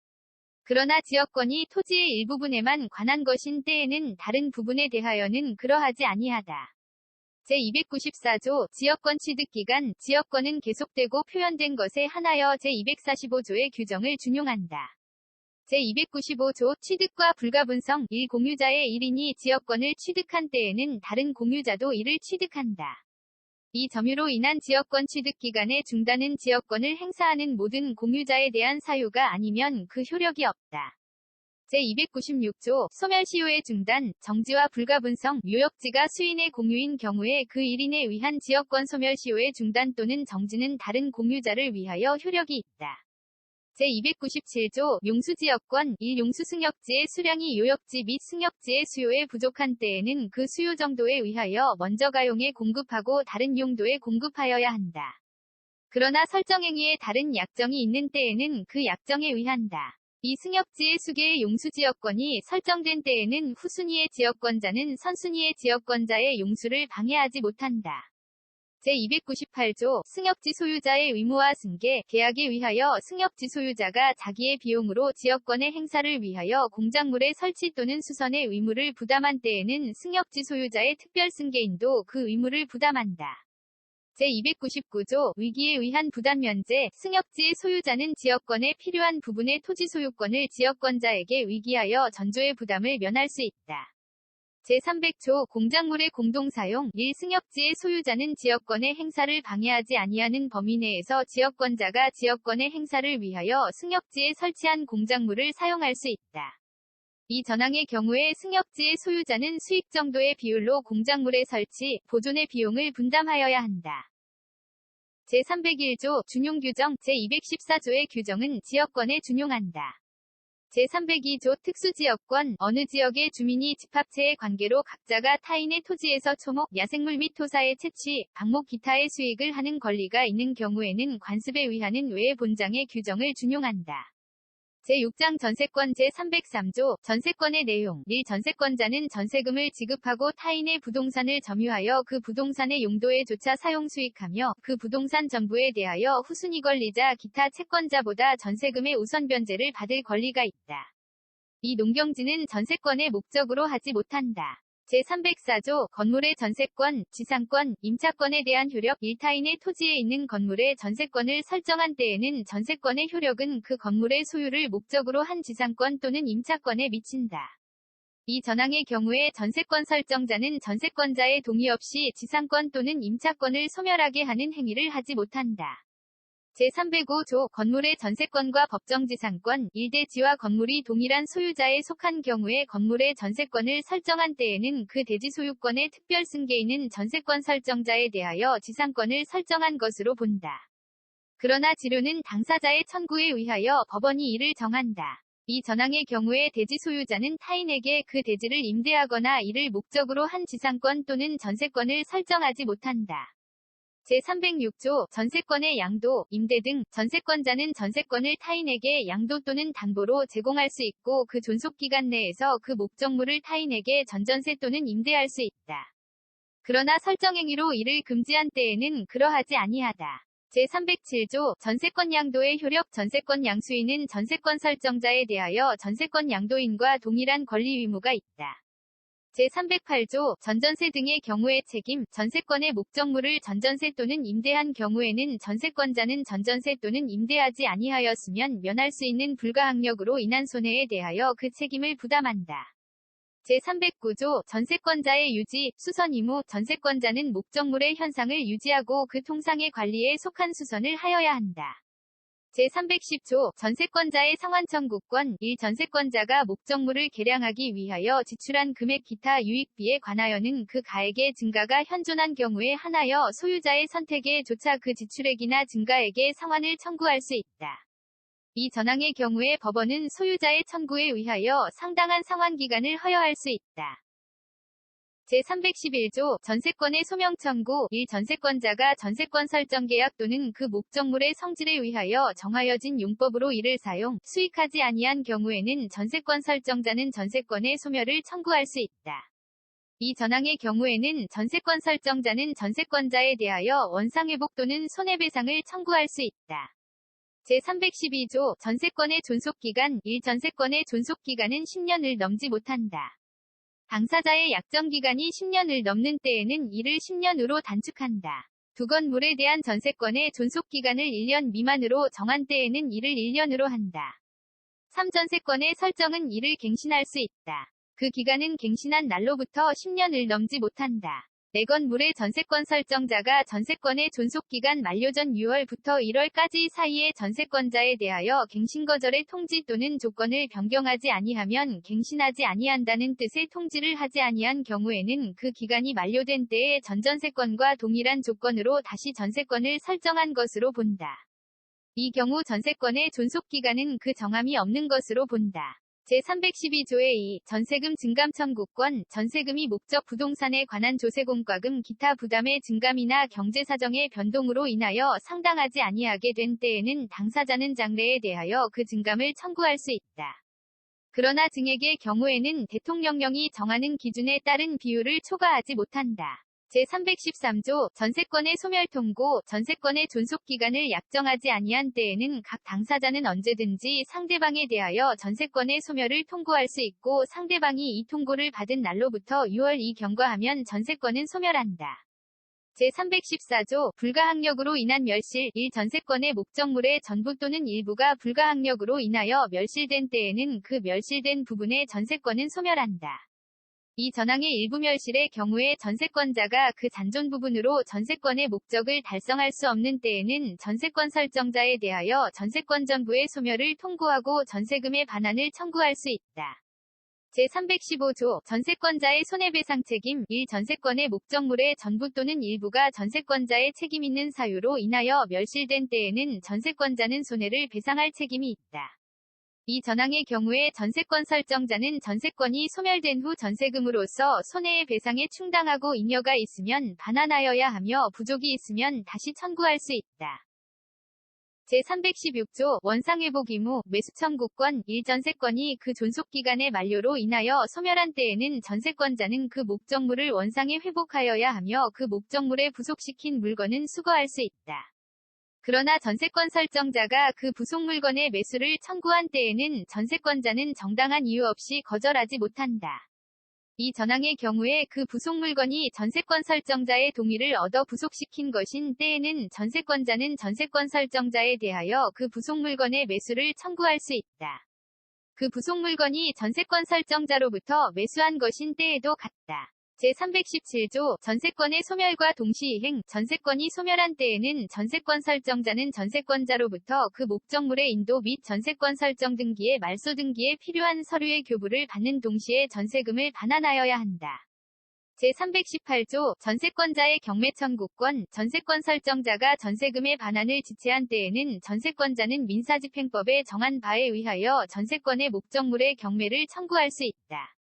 그러나 지역권이 토지의 일부분에만 관한 것인 때에는 다른 부분에 대하여는 그러하지 아니하다. 제294조 지역권 취득기간 지역권은 계속되고 표현된 것에 한하여 제245조의 규정을 준용한다. 제295조 취득과 불가분성 1. 공유자의 1인이 지역권을 취득한 때에는 다른 공유자도 이를 취득한다. 이 점유로 인한 지역권 취득기간의 중단은 지역권을 행사하는 모든 공유자에 대한 사유가 아니면 그 효력이 없다. 제296조 소멸시효의 중단, 정지와 불가분성, 묘역지가 수인의 공유인 경우에 그 1인에 의한 지역권 소멸시효의 중단 또는 정지는 다른 공유자를 위하여 효력이 있다. 제297조 용수지역권 1. 용수승역지의 수량이 요역지 및 승역지의 수요에 부족한 때에는 그 수요 정도에 의하여 먼저 가용에 공급하고 다른 용도에 공급하여야 한다. 그러나 설정행위에 다른 약정이 있는 때에는 그 약정에 의한다. 이 승역지의 수개의 용수지역권이 설정된 때에는 후순위의 지역권자는 선순위의 지역권자의 용수를 방해하지 못한다. 제298조 승역지 소유자의 의무와 승계, 계약에 의하여 승역지 소유자가 자기의 비용으로 지역권의 행사를 위하여 공작물의 설치 또는 수선의 의무를 부담한 때에는 승역지 소유자의 특별승계인도 그 의무를 부담한다. 제299조 위기에 의한 부담 면제 승역지의 소유자는 지역권에 필요한 부분의 토지 소유권을 지역권자에게 위기하여 전조의 부담을 면할 수 있다. 제300조 공작물의 공동사용 1. 승역지의 소유자는 지역권의 행사를 방해하지 아니하는 범위 내에서 지역권자가 지역권의 행사를 위하여 승역지에 설치한 공작물을 사용할 수 있다. 이 전항의 경우에 승역지의 소유자는 수익 정도의 비율로 공작물의 설치, 보존의 비용을 분담하여야 한다. 제301조 준용규정 제214조의 규정은 지역권에 준용한다. 제302조 특수지역권 어느 지역의 주민이 집합체의 관계로 각자가 타인의 토지에서 초목, 야생물 및 토사의 채취, 방목 기타의 수익을 하는 권리가 있는 경우에는 관습에 의하는 외의 본장의 규정을 준용한다. 제6장 전세권 제303조 전세권의 내용 1. 전세권자는 전세금을 지급하고 타인의 부동산을 점유하여 그 부동산의 용도에 조차 사용 수익하며 그 부동산 전부에 대하여 후순위 권리자 기타 채권자보다 전세금의 우선 변제를 받을 권리가 있다. 이 농경지는 전세권의 목적으로 하지 못한다. 제304조 건물의 전세권, 지상권, 임차권에 대한 효력 1. 타인의 토지에 있는 건물의 전세권을 설정한 때에는 전세권의 효력은 그 건물의 소유를 목적으로 한 지상권 또는 임차권에 미친다. 이 전항의 경우에 전세권 설정자는 전세권자의 동의 없이 지상권 또는 임차권을 소멸하게 하는 행위를 하지 못한다. 제305조 건물의 전세권과 법정지상권 1대지와 건물이 동일한 소유자에 속한 경우에 건물의 전세권을 설정한 때에는 그 대지 소유권의 특별승계인은 전세권 설정자에 대하여 지상권을 설정한 것으로 본다. 그러나 지료는 당사자의 청구에 의하여 법원이 이를 정한다. 이 전항의 경우에 대지 소유자는 타인에게 그 대지를 임대하거나 이를 목적으로 한 지상권 또는 전세권을 설정하지 못한다. 제306조 전세권의 양도, 임대 등 전세권자는 전세권을 타인에게 양도 또는 담보로 제공할 수 있고 그 존속기간 내에서 그 목적물을 타인에게 전전세 또는 임대할 수 있다. 그러나 설정행위로 이를 금지한 때에는 그러하지 아니하다. 제307조 전세권 양도의 효력 전세권 양수인은 전세권 설정자에 대하여 전세권 양도인과 동일한 권리 의무가 있다. 제308조 전전세 등의 경우의 책임 전세권의 목적물을 전전세 또는 임대한 경우에는 전세권자는 전전세 또는 임대하지 아니하였으면 면할 수 있는 불가항력으로 인한 손해에 대하여 그 책임을 부담한다. 제309조 전세권자의 유지, 수선 의무 전세권자는 목적물의 현상을 유지하고 그 통상의 관리에 속한 수선을 하여야 한다. 제310조 전세권자의 상환 청구권 1. 전세권자가 목적물을 개량하기 위하여 지출한 금액 기타 유익비에 관하여는 그 가액의 증가가 현존한 경우에 한하여 소유자의 선택에 조차 그 지출액이나 증가액의 상환을 청구할 수 있다. 이 전항의 경우에 법원은 소유자의 청구에 의하여 상당한 상환 기간을 허여할 수 있다. 제311조 전세권의 소명 청구 1. 전세권자가 전세권 설정 계약 또는 그 목적물의 성질에 의하여 정하여진 용법으로 이를 사용, 수익하지 아니한 경우에는 전세권 설정자는 전세권의 소멸을 청구할 수 있다. 이 전항의 경우에는 전세권 설정자는 전세권자에 대하여 원상회복 또는 손해배상을 청구할 수 있다. 제312조 전세권의 존속기간 1. 전세권의 존속기간은 10년을 넘지 못한다. 당사자의 약정기간이 10년을 넘는 때에는 이를 10년으로 단축한다. 두 건물에 대한 전세권의 존속기간을 1년 미만으로 정한 때에는 이를 1년으로 한다. 3. 전세권의 설정은 이를 갱신할 수 있다. 그 기간은 갱신한 날로부터 10년을 넘지 못한다. 4건물의 전세권 설정자가 전세권의 존속기간 만료 전 6월부터 1월까지 사이에 전세권자에 대하여 갱신거절의 통지 또는 조건을 변경하지 아니하면 갱신하지 아니한다는 뜻의 통지를 하지 아니한 경우에는 그 기간이 만료된 때에 전전세권과 동일한 조건으로 다시 전세권을 설정한 것으로 본다. 이 경우 전세권의 존속기간은 그 정함이 없는 것으로 본다. 제312조의 2. 전세금 증감 청구권. 전세금이 목적 부동산에 관한 조세공과금 기타 부담의 증감이나 경제사정의 변동으로 인하여 상당하지 아니하게 된 때에는 당사자는 장래에 대하여 그 증감을 청구할 수 있다. 그러나 증액의 경우에는 대통령령이 정하는 기준에 따른 비율을 초과하지 못한다. 제313조 전세권의 소멸통고. 전세권의 존속기간을 약정하지 아니한 때에는 각 당사자는 언제든지 상대방에 대하여 전세권의 소멸을 통고할 수 있고 상대방이 이 통고를 받은 날로부터 6월 이경과하면 전세권은 소멸한다. 제314조 불가항력으로 인한 멸실 1. 전세권의 목적물의 전부 또는 일부가 불가항력으로 인하여 멸실된 때에는 그 멸실된 부분의 전세권은 소멸한다. 이 전항의 일부 멸실의 경우에 전세권자가 그 잔존 부분으로 전세권의 목적을 달성할 수 없는 때에는 전세권 설정자에 대하여 전세권 전부의 소멸을 통고하고 전세금의 반환을 청구할 수 있다. 제315조 전세권자의 손해배상 책임 1. 전세권의 목적물의 전부 또는 일부가 전세권자의 책임 있는 사유로 인하여 멸실된 때에는 전세권자는 손해를 배상할 책임이 있다. 이 전항의 경우에 전세권 설정자는 전세권이 소멸된 후 전세금으로서 손해의 배상에 충당하고 잉여가 있으면 반환하여야 하며 부족이 있으면 다시 청구할 수 있다. 제316조 원상회복 의무 매수 청구권 1. 전세권이 그 존속기간의 만료로 인하여 소멸한 때에는 전세권자는 그 목적물을 원상에 회복하여야 하며 그 목적물에 부속시킨 물건은 수거할 수 있다. 그러나 전세권 설정자가 그 부속 물건의 매수를 청구한 때에는 전세권자는 정당한 이유 없이 거절하지 못한다. 이 전항의 경우에 그 부속 물건이 전세권 설정자의 동의를 얻어 부속시킨 것인 때에는 전세권자는 전세권 설정자에 대하여 그 부속 물건의 매수를 청구할 수 있다. 그 부속 물건이 전세권 설정자로부터 매수한 것인 때에도 같다. 제317조 전세권의 소멸과 동시이행 전세권이 소멸한 때에는 전세권 설정자는 전세권자로부터 그 목적물의 인도 및 전세권 설정 등기의 말소 등기에 필요한 서류의 교부를 받는 동시에 전세금을 반환하여야 한다. 제318조 전세권자의 경매 청구권 전세권 설정자가 전세금의 반환을 지체한 때에는 전세권자는 민사집행법에 정한 바에 의하여 전세권의 목적물의 경매를 청구할 수 있다.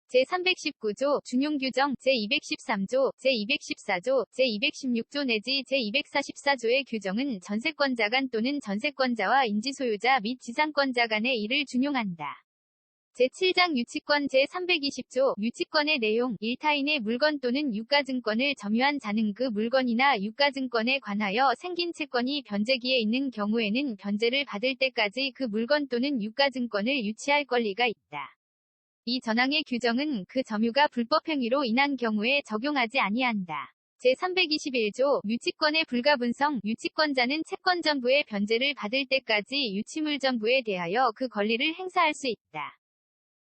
제319조 준용규정 제213조 제214조 제216조 내지 제244조의 규정은 전세권자 간 또는 전세권자와 인지소유자 및 지상권자 간의 이를 준용한다. 제7장 유치권 제320조 유치권의 내용 1. 타인의 물건 또는 유가증권을 점유한 자는 그 물건이나 유가증권에 관하여 생긴 채권이 변제기에 있는 경우에는 변제를 받을 때까지 그 물건 또는 유가증권을 유치할 권리가 있다. 이 전항의 규정은 그 점유가 불법행위로 인한 경우에 적용하지 아니한다. 제321조 유치권의 불가분성 유치권자는 채권 전부의 변제를 받을 때까지 유치물 전부에 대하여 그 권리를 행사할 수 있다.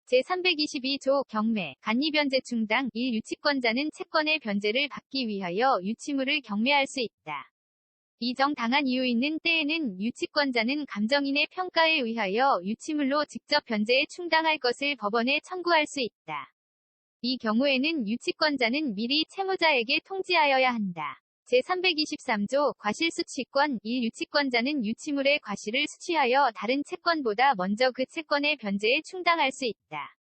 제322조 경매 간이변제 충당 1. 유치권자는 채권의 변제를 받기 위하여 유치물을 경매할 수 있다. 이 정당한 이유 있는 때에는 유치권자는 감정인의 평가에 의하여 유치물로 직접 변제에 충당할 것을 법원에 청구할 수 있다. 이 경우에는 유치권자는 미리 채무자에게 통지하여야 한다. 제323조 과실수취권 1. 유치권자는 유치물의 과실을 수취하여 다른 채권보다 먼저 그 채권의 변제에 충당할 수 있다.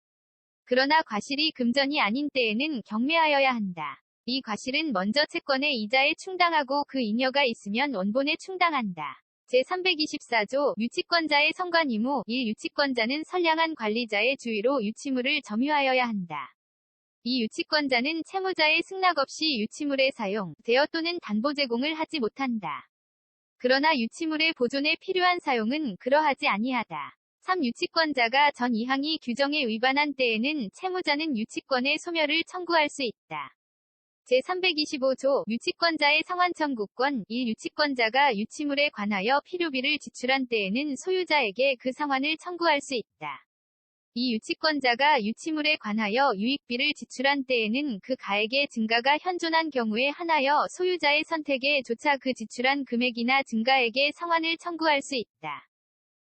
그러나 과실이 금전이 아닌 때에는 경매하여야 한다. 이 과실은 먼저 채권의 이자에 충당하고 그 잉여가 있으면 원본에 충당한다. 제324조 유치권자의 선관 의무 1. 유치권자는 선량한 관리자의 주의로 유치물을 점유하여야 한다. 이 유치권자는 채무자의 승낙 없이 유치물의 사용, 대여 또는 담보 제공을 하지 못한다. 그러나 유치물의 보존에 필요한 사용은 그러하지 아니하다. 3. 유치권자가 전 이항의 규정에 위반한 때에는 채무자는 유치권의 소멸을 청구할 수 있다. 제325조 유치권자의 상환 청구권 1. 유치권자가 유치물에 관하여 필요비를 지출한 때에는 소유자에게 그 상환을 청구할 수 있다. 2. 유치권자가 유치물에 관하여 유익비를 지출한 때에는 그 가액의 증가가 현존한 경우에 한하여 소유자의 선택에 조차 그 지출한 금액이나 증가액의 상환을 청구할 수 있다.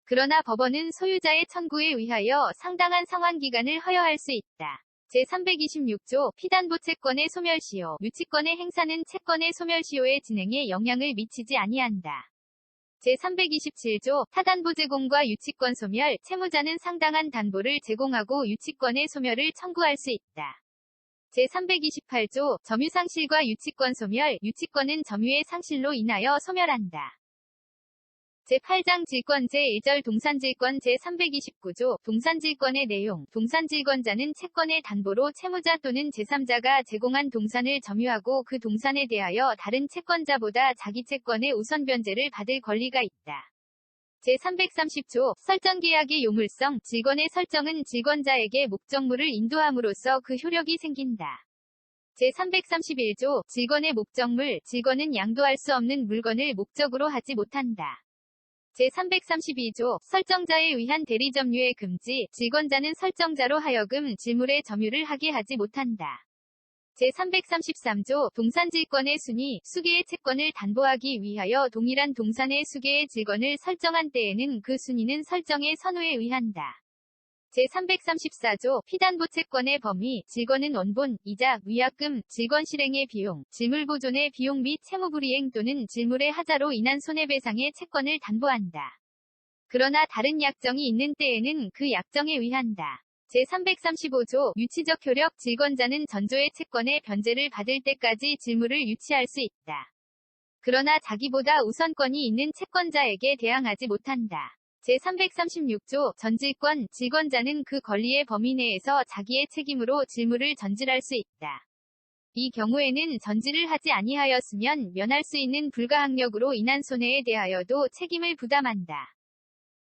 그러나 법원은 소유자의 청구에 의하여 상당한 상환기간을 허여할 수 있다. 제326조 피담보 채권의 소멸시효 유치권의 행사는 채권의 소멸시효의 진행에 영향을 미치지 아니한다. 제327조 타담보 제공과 유치권 소멸 채무자는 상당한 담보를 제공하고 유치권의 소멸을 청구할 수 있다. 제328조 점유상실과 유치권 소멸 유치권은 점유의 상실로 인하여 소멸한다. 제8장 질권 제1절 동산질권 제329조 동산질권의 내용 동산질권자는 채권의 담보로 채무자 또는 제3자가 제공한 동산을 점유하고 그 동산에 대하여 다른 채권자보다 자기 채권의 우선 변제를 받을 권리가 있다. 제330조 설정계약의 요물성 질권의 설정은 질권자에게 목적물을 인도함으로써 그 효력이 생긴다. 제331조 질권의 목적물 질권은 양도할 수 없는 물건을 목적으로 하지 못한다. 제332조 설정자에 의한 대리점유의 금지 질권자는 설정자로 하여금 질물의 점유를 하게 하지 못한다. 제333조 동산질권의 순위 수개의 채권을 담보하기 위하여 동일한 동산의 수개의 질권을 설정한 때에는 그 순위는 설정의 선호에 의한다. 제334조 피담보 채권의 범위 질권은 원본, 이자, 위약금, 질권 실행의 비용, 질물 보존의 비용 및 채무불이행 또는 질물의 하자로 인한 손해배상의 채권을 담보한다. 그러나 다른 약정이 있는 때에는 그 약정에 의한다. 제335조 유치적 효력 질권자는 전조의 채권의 변제를 받을 때까지 질물을 유치할 수 있다. 그러나 자기보다 우선권이 있는 채권자에게 대항하지 못한다. 제336조 전질권 질권자는 그 권리의 범위 내에서 자기의 책임으로 질물을 전질할 수 있다. 이 경우에는 전질을 하지 아니하였으면 면할 수 있는 불가항력으로 인한 손해에 대하여도 책임을 부담한다.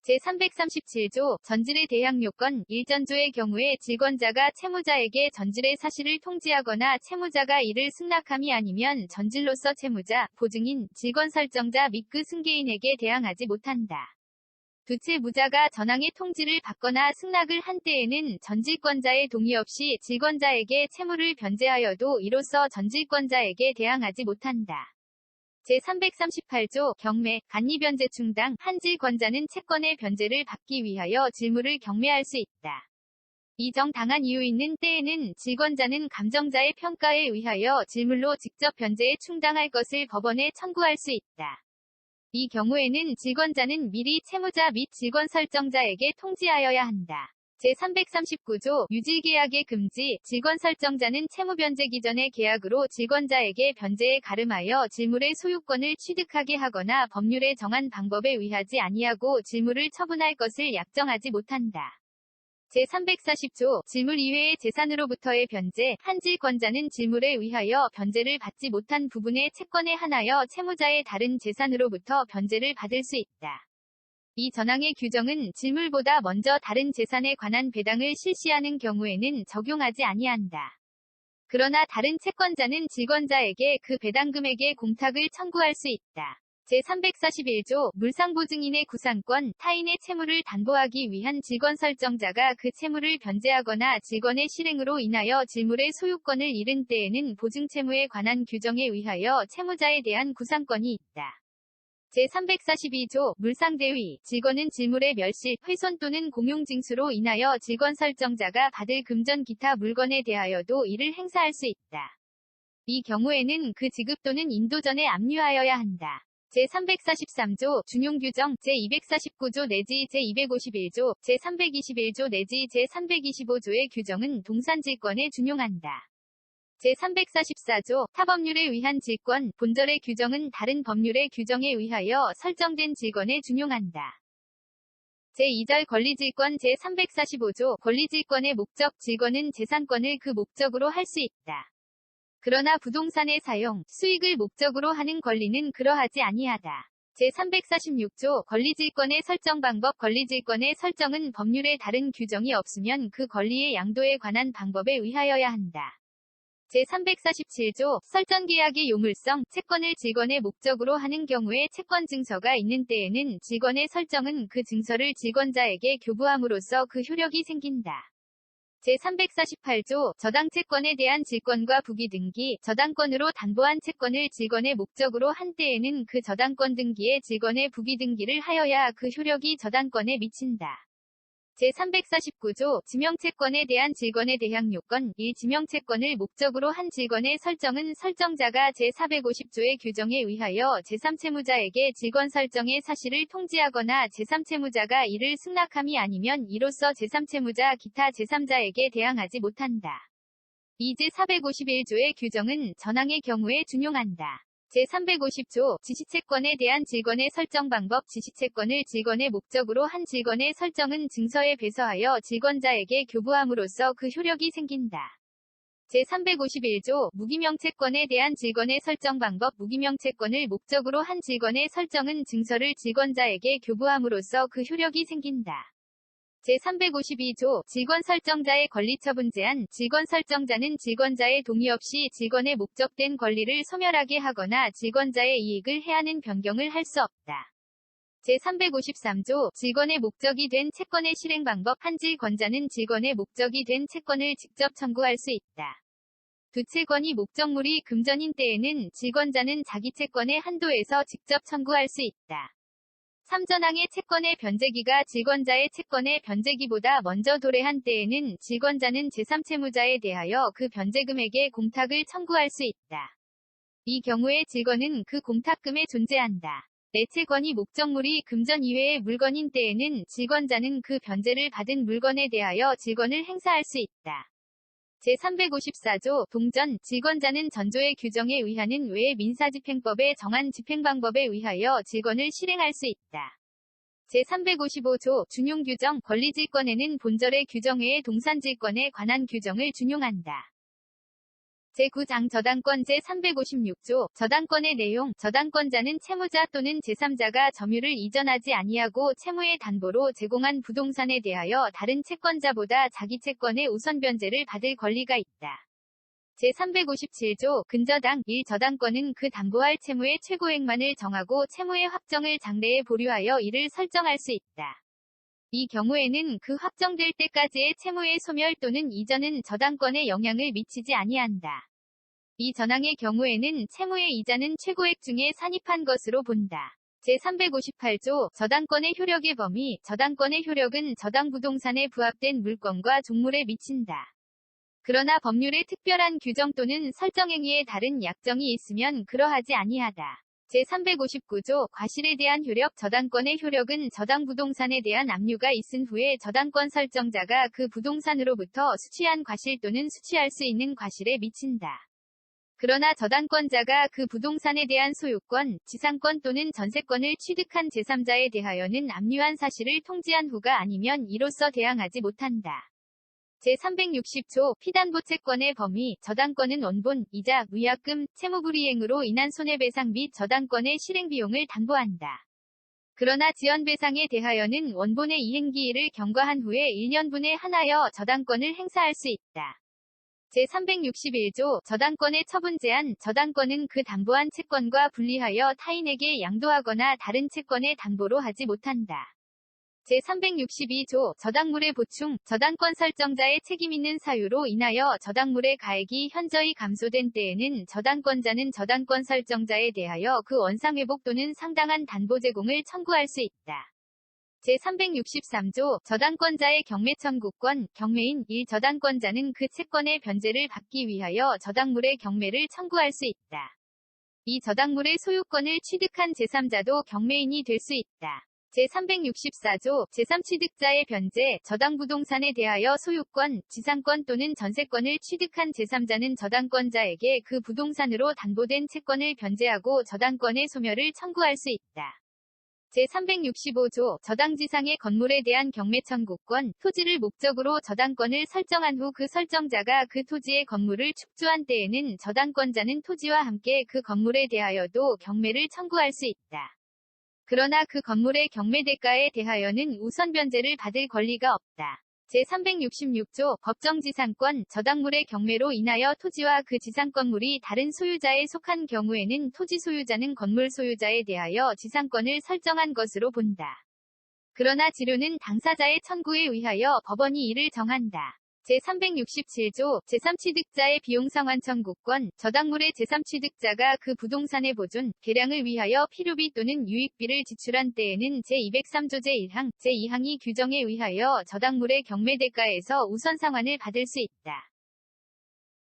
제337조 전질의 대항 요건 1전조의 경우에 질권자가 채무자에게 전질의 사실을 통지하거나 채무자가 이를 승낙함이 아니면 전질로서 채무자, 보증인, 질권 설정자 및 그 승계인에게 대항하지 못한다. 두 채무자가 전항의 통지를 받거나 승낙을 한 때에는 전질권자의 동의 없이 질권자에게 채무를 변제하여도 이로써 전질권자에게 대항하지 못한다. 제338조 경매, 간이변제 충당 한 질권자는 채권의 변제를 받기 위하여 질물을 경매할 수 있다. 이 정당한 이유 있는 때에는 질권자는 감정자의 평가에 의하여 질물로 직접 변제에 충당할 것을 법원에 청구할 수 있다. 이 경우에는 질권자는 미리 채무자 및 질권 설정자에게 통지하여야 한다. 제339조 유질계약의 금지 질권 설정자는 채무 변제기 전의 계약으로 질권자에게 변제에 가름하여 질물의 소유권을 취득하게 하거나 법률에 정한 방법에 의하지 아니하고 질물을 처분할 것을 약정하지 못한다. 제340조 질물 이외의 재산으로부터의 변제 한 질권자는 질물에 의하여 변제를 받지 못한 부분의 채권에 한하여 채무자의 다른 재산으로부터 변제를 받을 수 있다. 이 전항의 규정은 질물보다 먼저 다른 재산에 관한 배당을 실시하는 경우에는 적용하지 아니한다. 그러나 다른 채권자는 질권자에게 그 배당금액의 공탁을 청구할 수 있다. 제341조 물상보증인의 구상권 타인의 채무를 담보하기 위한 질권 설정자가 그 채무를 변제하거나 질권의 실행으로 인하여 질물의 소유권을 잃은 때에는 보증채무에 관한 규정에 의하여 채무자에 대한 구상권이 있다. 제342조 물상대위 질권은 질물의 멸실, 훼손 또는 공용징수로 인하여 질권 설정자가 받을 금전 기타 물건에 대하여도 이를 행사할 수 있다. 이 경우에는 그 지급 또는 인도 전에 압류하여야 한다. 제343조 준용규정 제249조 내지 제251조 제321조 내지 제325조의 규정은 동산질권에 준용한다. 제344조 타법률에 의한 질권 본절의 규정은 다른 법률의 규정에 의하여 설정된 질권에 준용한다. 제2절 권리질권 제345조 권리질권의 목적 질권은 재산권을 그 목적으로 할 수 있다. 그러나 부동산의 사용, 수익을 목적으로 하는 권리는 그러하지 아니하다. 제346조 권리질권의 설정 방법. 권리질권의 설정은 법률에 다른 규정이 없으면 그 권리의 양도에 관한 방법에 의하여야 한다. 제347조 설정계약의 요물성. 채권을 직권의 목적으로 하는 경우에 채권증서가 있는 때에는 직권의 설정은 그 증서를 직권자에게 교부함으로써 그 효력이 생긴다. 제348조 저당채권에 대한 질권과 부기 등기. 저당권으로 담보한 채권을 직권의 목적으로 한 때에는 그 저당권 등기에 직권의 부기 등기를 하여야 그 효력이 저당권에 미친다. 제349조 지명채권에 대한 질권에 대한 요건. 1. 지명채권을 목적으로 한 질권의 설정은 설정자가 제450조의 규정에 의하여 제3채무자에게 질권 설정의 사실을 통지하거나 제3채무자가 이를 승낙함이 아니면 이로써 제3채무자 기타 제3자에게 대항하지 못한다. 2. 제451조의 규정은 전항의 경우에 준용한다. 제350조 지시채권에 대한 질권의 설정 방법. 지시채권을 질권의 목적으로 한 질권의 설정은 증서에 배서하여 질권자에게 교부함으로써 그 효력이 생긴다. 제351조 무기명채권에 대한 질권의 설정 방법. 무기명채권을 목적으로 한 질권의 설정은 증서를 질권자에게 교부함으로써 그 효력이 생긴다. 제352조 질권설정자의 권리처분 제한. 질권설정자는 질권자의 동의 없이 질권에 목적된 권리를 소멸하게 하거나 질권자의 이익을 해하는 변경을 할 수 없다. 제353조 질권의 목적이 된 채권의 실행 방법. 한 질권자는 질권의 목적이 된 채권을 직접 청구할 수 있다. 두 채권이 목적물이 금전인 때에는 질권자는 자기 채권의 한도에서 직접 청구할 수 있다. 3. 전항의 채권의 변제기가 질권자의 채권의 변제기보다 먼저 도래한 때에는 질권자는 제3채무자에 대하여 그 변제금액의 공탁을 청구할 수 있다. 이 경우에 질권은 그 공탁금에 존재한다. 내 채권이 목적물이 금전 이외의 물건인 때에는 질권자는 그 변제를 받은 물건에 대하여 질권을 행사할 수 있다. 제354조 동전. 질권자는 전조의 규정에 의하는 외의 민사집행법에 정한 집행방법에 의하여 질권을 실행할 수 있다. 제355조 준용규정. 권리질권에는 본절의 규정 외의 동산질권에 관한 규정을 준용한다. 제9장 저당권. 제356조 저당권의 내용. 저당권자는 채무자 또는 제3자가 점유를 이전하지 아니하고 채무의 담보로 제공한 부동산에 대하여 다른 채권자보다 자기 채권의 우선 변제를 받을 권리가 있다. 제357조 근저당. 1. 저당권은 그 담보할 채무의 최고액만을 정하고 채무의 확정을 장래에 보류하여 이를 설정할 수 있다. 이 경우에는 그 확정될 때까지의 채무의 소멸 또는 이전은 저당권에 영향을 미치지 아니한다. 이 전항의 경우에는 채무의 이자는 최고액 중에 산입한 것으로 본다. 제358조 저당권의 효력의 범위. 저당권의 효력은 저당 부동산에 부합된 물건과 종물에 미친다. 그러나 법률의 특별한 규정 또는 설정행위에 다른 약정이 있으면 그러하지 아니하다. 제359조 과실에 대한 효력. 저당권의 효력은 저당 부동산에 대한 압류가 있은 후에 저당권 설정자가 그 부동산으로부터 수취한 과실 또는 수취할 수 있는 과실에 미친다. 그러나 저당권자가 그 부동산에 대한 소유권, 지상권 또는 전세권을 취득한 제3자에 대하여는 압류한 사실을 통지한 후가 아니면 이로써 대항하지 못한다. 제360조 피담보채권의 범위. 저당권은 원본, 이자, 위약금, 채무불이행으로 인한 손해배상 및 저당권의 실행비용을 담보한다. 그러나 지연배상에 대하여는 원본의 이행기일을 경과한 후에 1년분에 한하여 저당권을 행사할 수 있다. 제361조 저당권의 처분 제한. 저당권은 그 담보한 채권과 분리하여 타인에게 양도하거나 다른 채권의 담보로 하지 못한다. 제362조 저당물의 보충. 저당권 설정자의 책임 있는 사유로 인하여 저당물의 가액이 현저히 감소된 때에는 저당권자는 저당권 설정자에 대하여 그 원상회복 또는 상당한 담보 제공을 청구할 수 있다. 제363조 저당권자의 경매 청구권. 경매인. 1. 저당권자는 그 채권의 변제를 받기 위하여 저당물의 경매를 청구할 수 있다. 이 저당물의 소유권을 취득한 제3자도 경매인이 될 수 있다. 제364조 제3취득자의 변제. 저당 부동산에 대하여 소유권, 지상권 또는 전세권을 취득한 제3자는 저당권자에게 그 부동산으로 담보된 채권을 변제하고 저당권의 소멸을 청구할 수 있다. 제365조 저당지상의 건물에 대한 경매 청구권. 토지를 목적으로 저당권을 설정한 후 그 설정자가 그 토지의 건물을 축조한 때에는 저당권자는 토지와 함께 그 건물에 대하여도 경매를 청구할 수 있다. 그러나 그 건물의 경매대가에 대하여는 우선 변제를 받을 권리가 없다. 제366조 법정지상권 저당물의 경매로 인하여 토지와 그 지상건물이 다른 소유자에 속한 경우에는 토지 소유자는 건물 소유자에 대하여 지상권을 설정한 것으로 본다. 그러나 지료는 당사자의 청구에 의하여 법원이 이를 정한다. 제367조 제3취득자의 비용상환 청구권 저당물의 제3취득자가 그 부동산의 보존, 개량을 위하여 필요비 또는 유익비를 지출한 때에는 제203조 제1항, 제2항이 규정에 의하여 저당물의 경매대가에서 우선 상환을 받을 수 있다.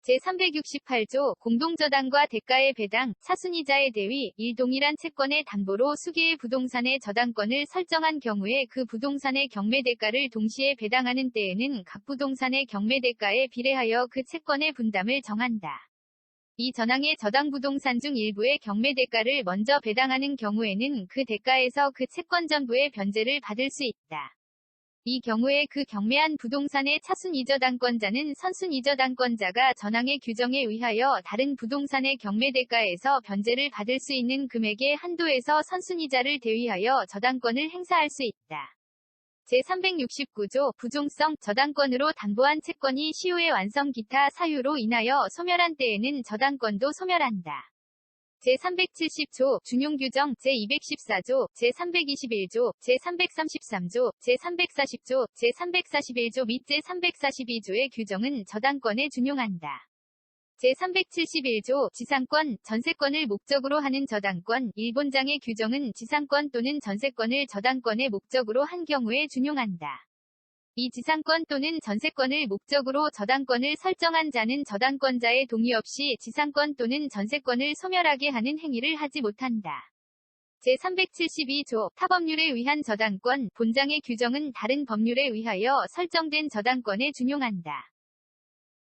제368조 공동저당과 대가의 배당, 차순이자의 대위, 동일한 채권의 담보로 수개의 부동산의 저당권을 설정한 경우에 그 부동산의 경매대가를 동시에 배당하는 때에는 각 부동산의 경매대가에 비례하여 그 채권의 분담을 정한다. 이 전항의 저당 부동산 중 일부의 경매대가를 먼저 배당하는 경우에는 그 대가에서 그 채권 전부의 변제를 받을 수 있다. 이 경우에 그 경매한 부동산의 차순이저당권자는 선순이저당권자가 전항의 규정에 의하여 다른 부동산의 경매대가에서 변제를 받을 수 있는 금액의 한도에서 선순이자를 대위하여 저당권을 행사할 수 있다. 제369조 부종성 저당권으로 담보한 채권이 시효의 완성 기타 사유로 인하여 소멸한 때에는 저당권도 소멸한다. 제370조 준용규정 제214조 제321조 제333조 제340조 제341조 및 제342조의 규정은 저당권에 준용한다. 제371조 지상권, 전세권을 목적으로 하는 저당권 일본장의 규정은 지상권 또는 전세권을 저당권의 목적으로 한 경우에 준용한다. 이 지상권 또는 전세권을 목적으로 저당권을 설정한 자는 저당권자의 동의 없이 지상권 또는 전세권을 소멸하게 하는 행위를 하지 못한다. 제372조 타법률에 의한 저당권 본장의 규정은 다른 법률에 의하여 설정된 저당권에 준용한다.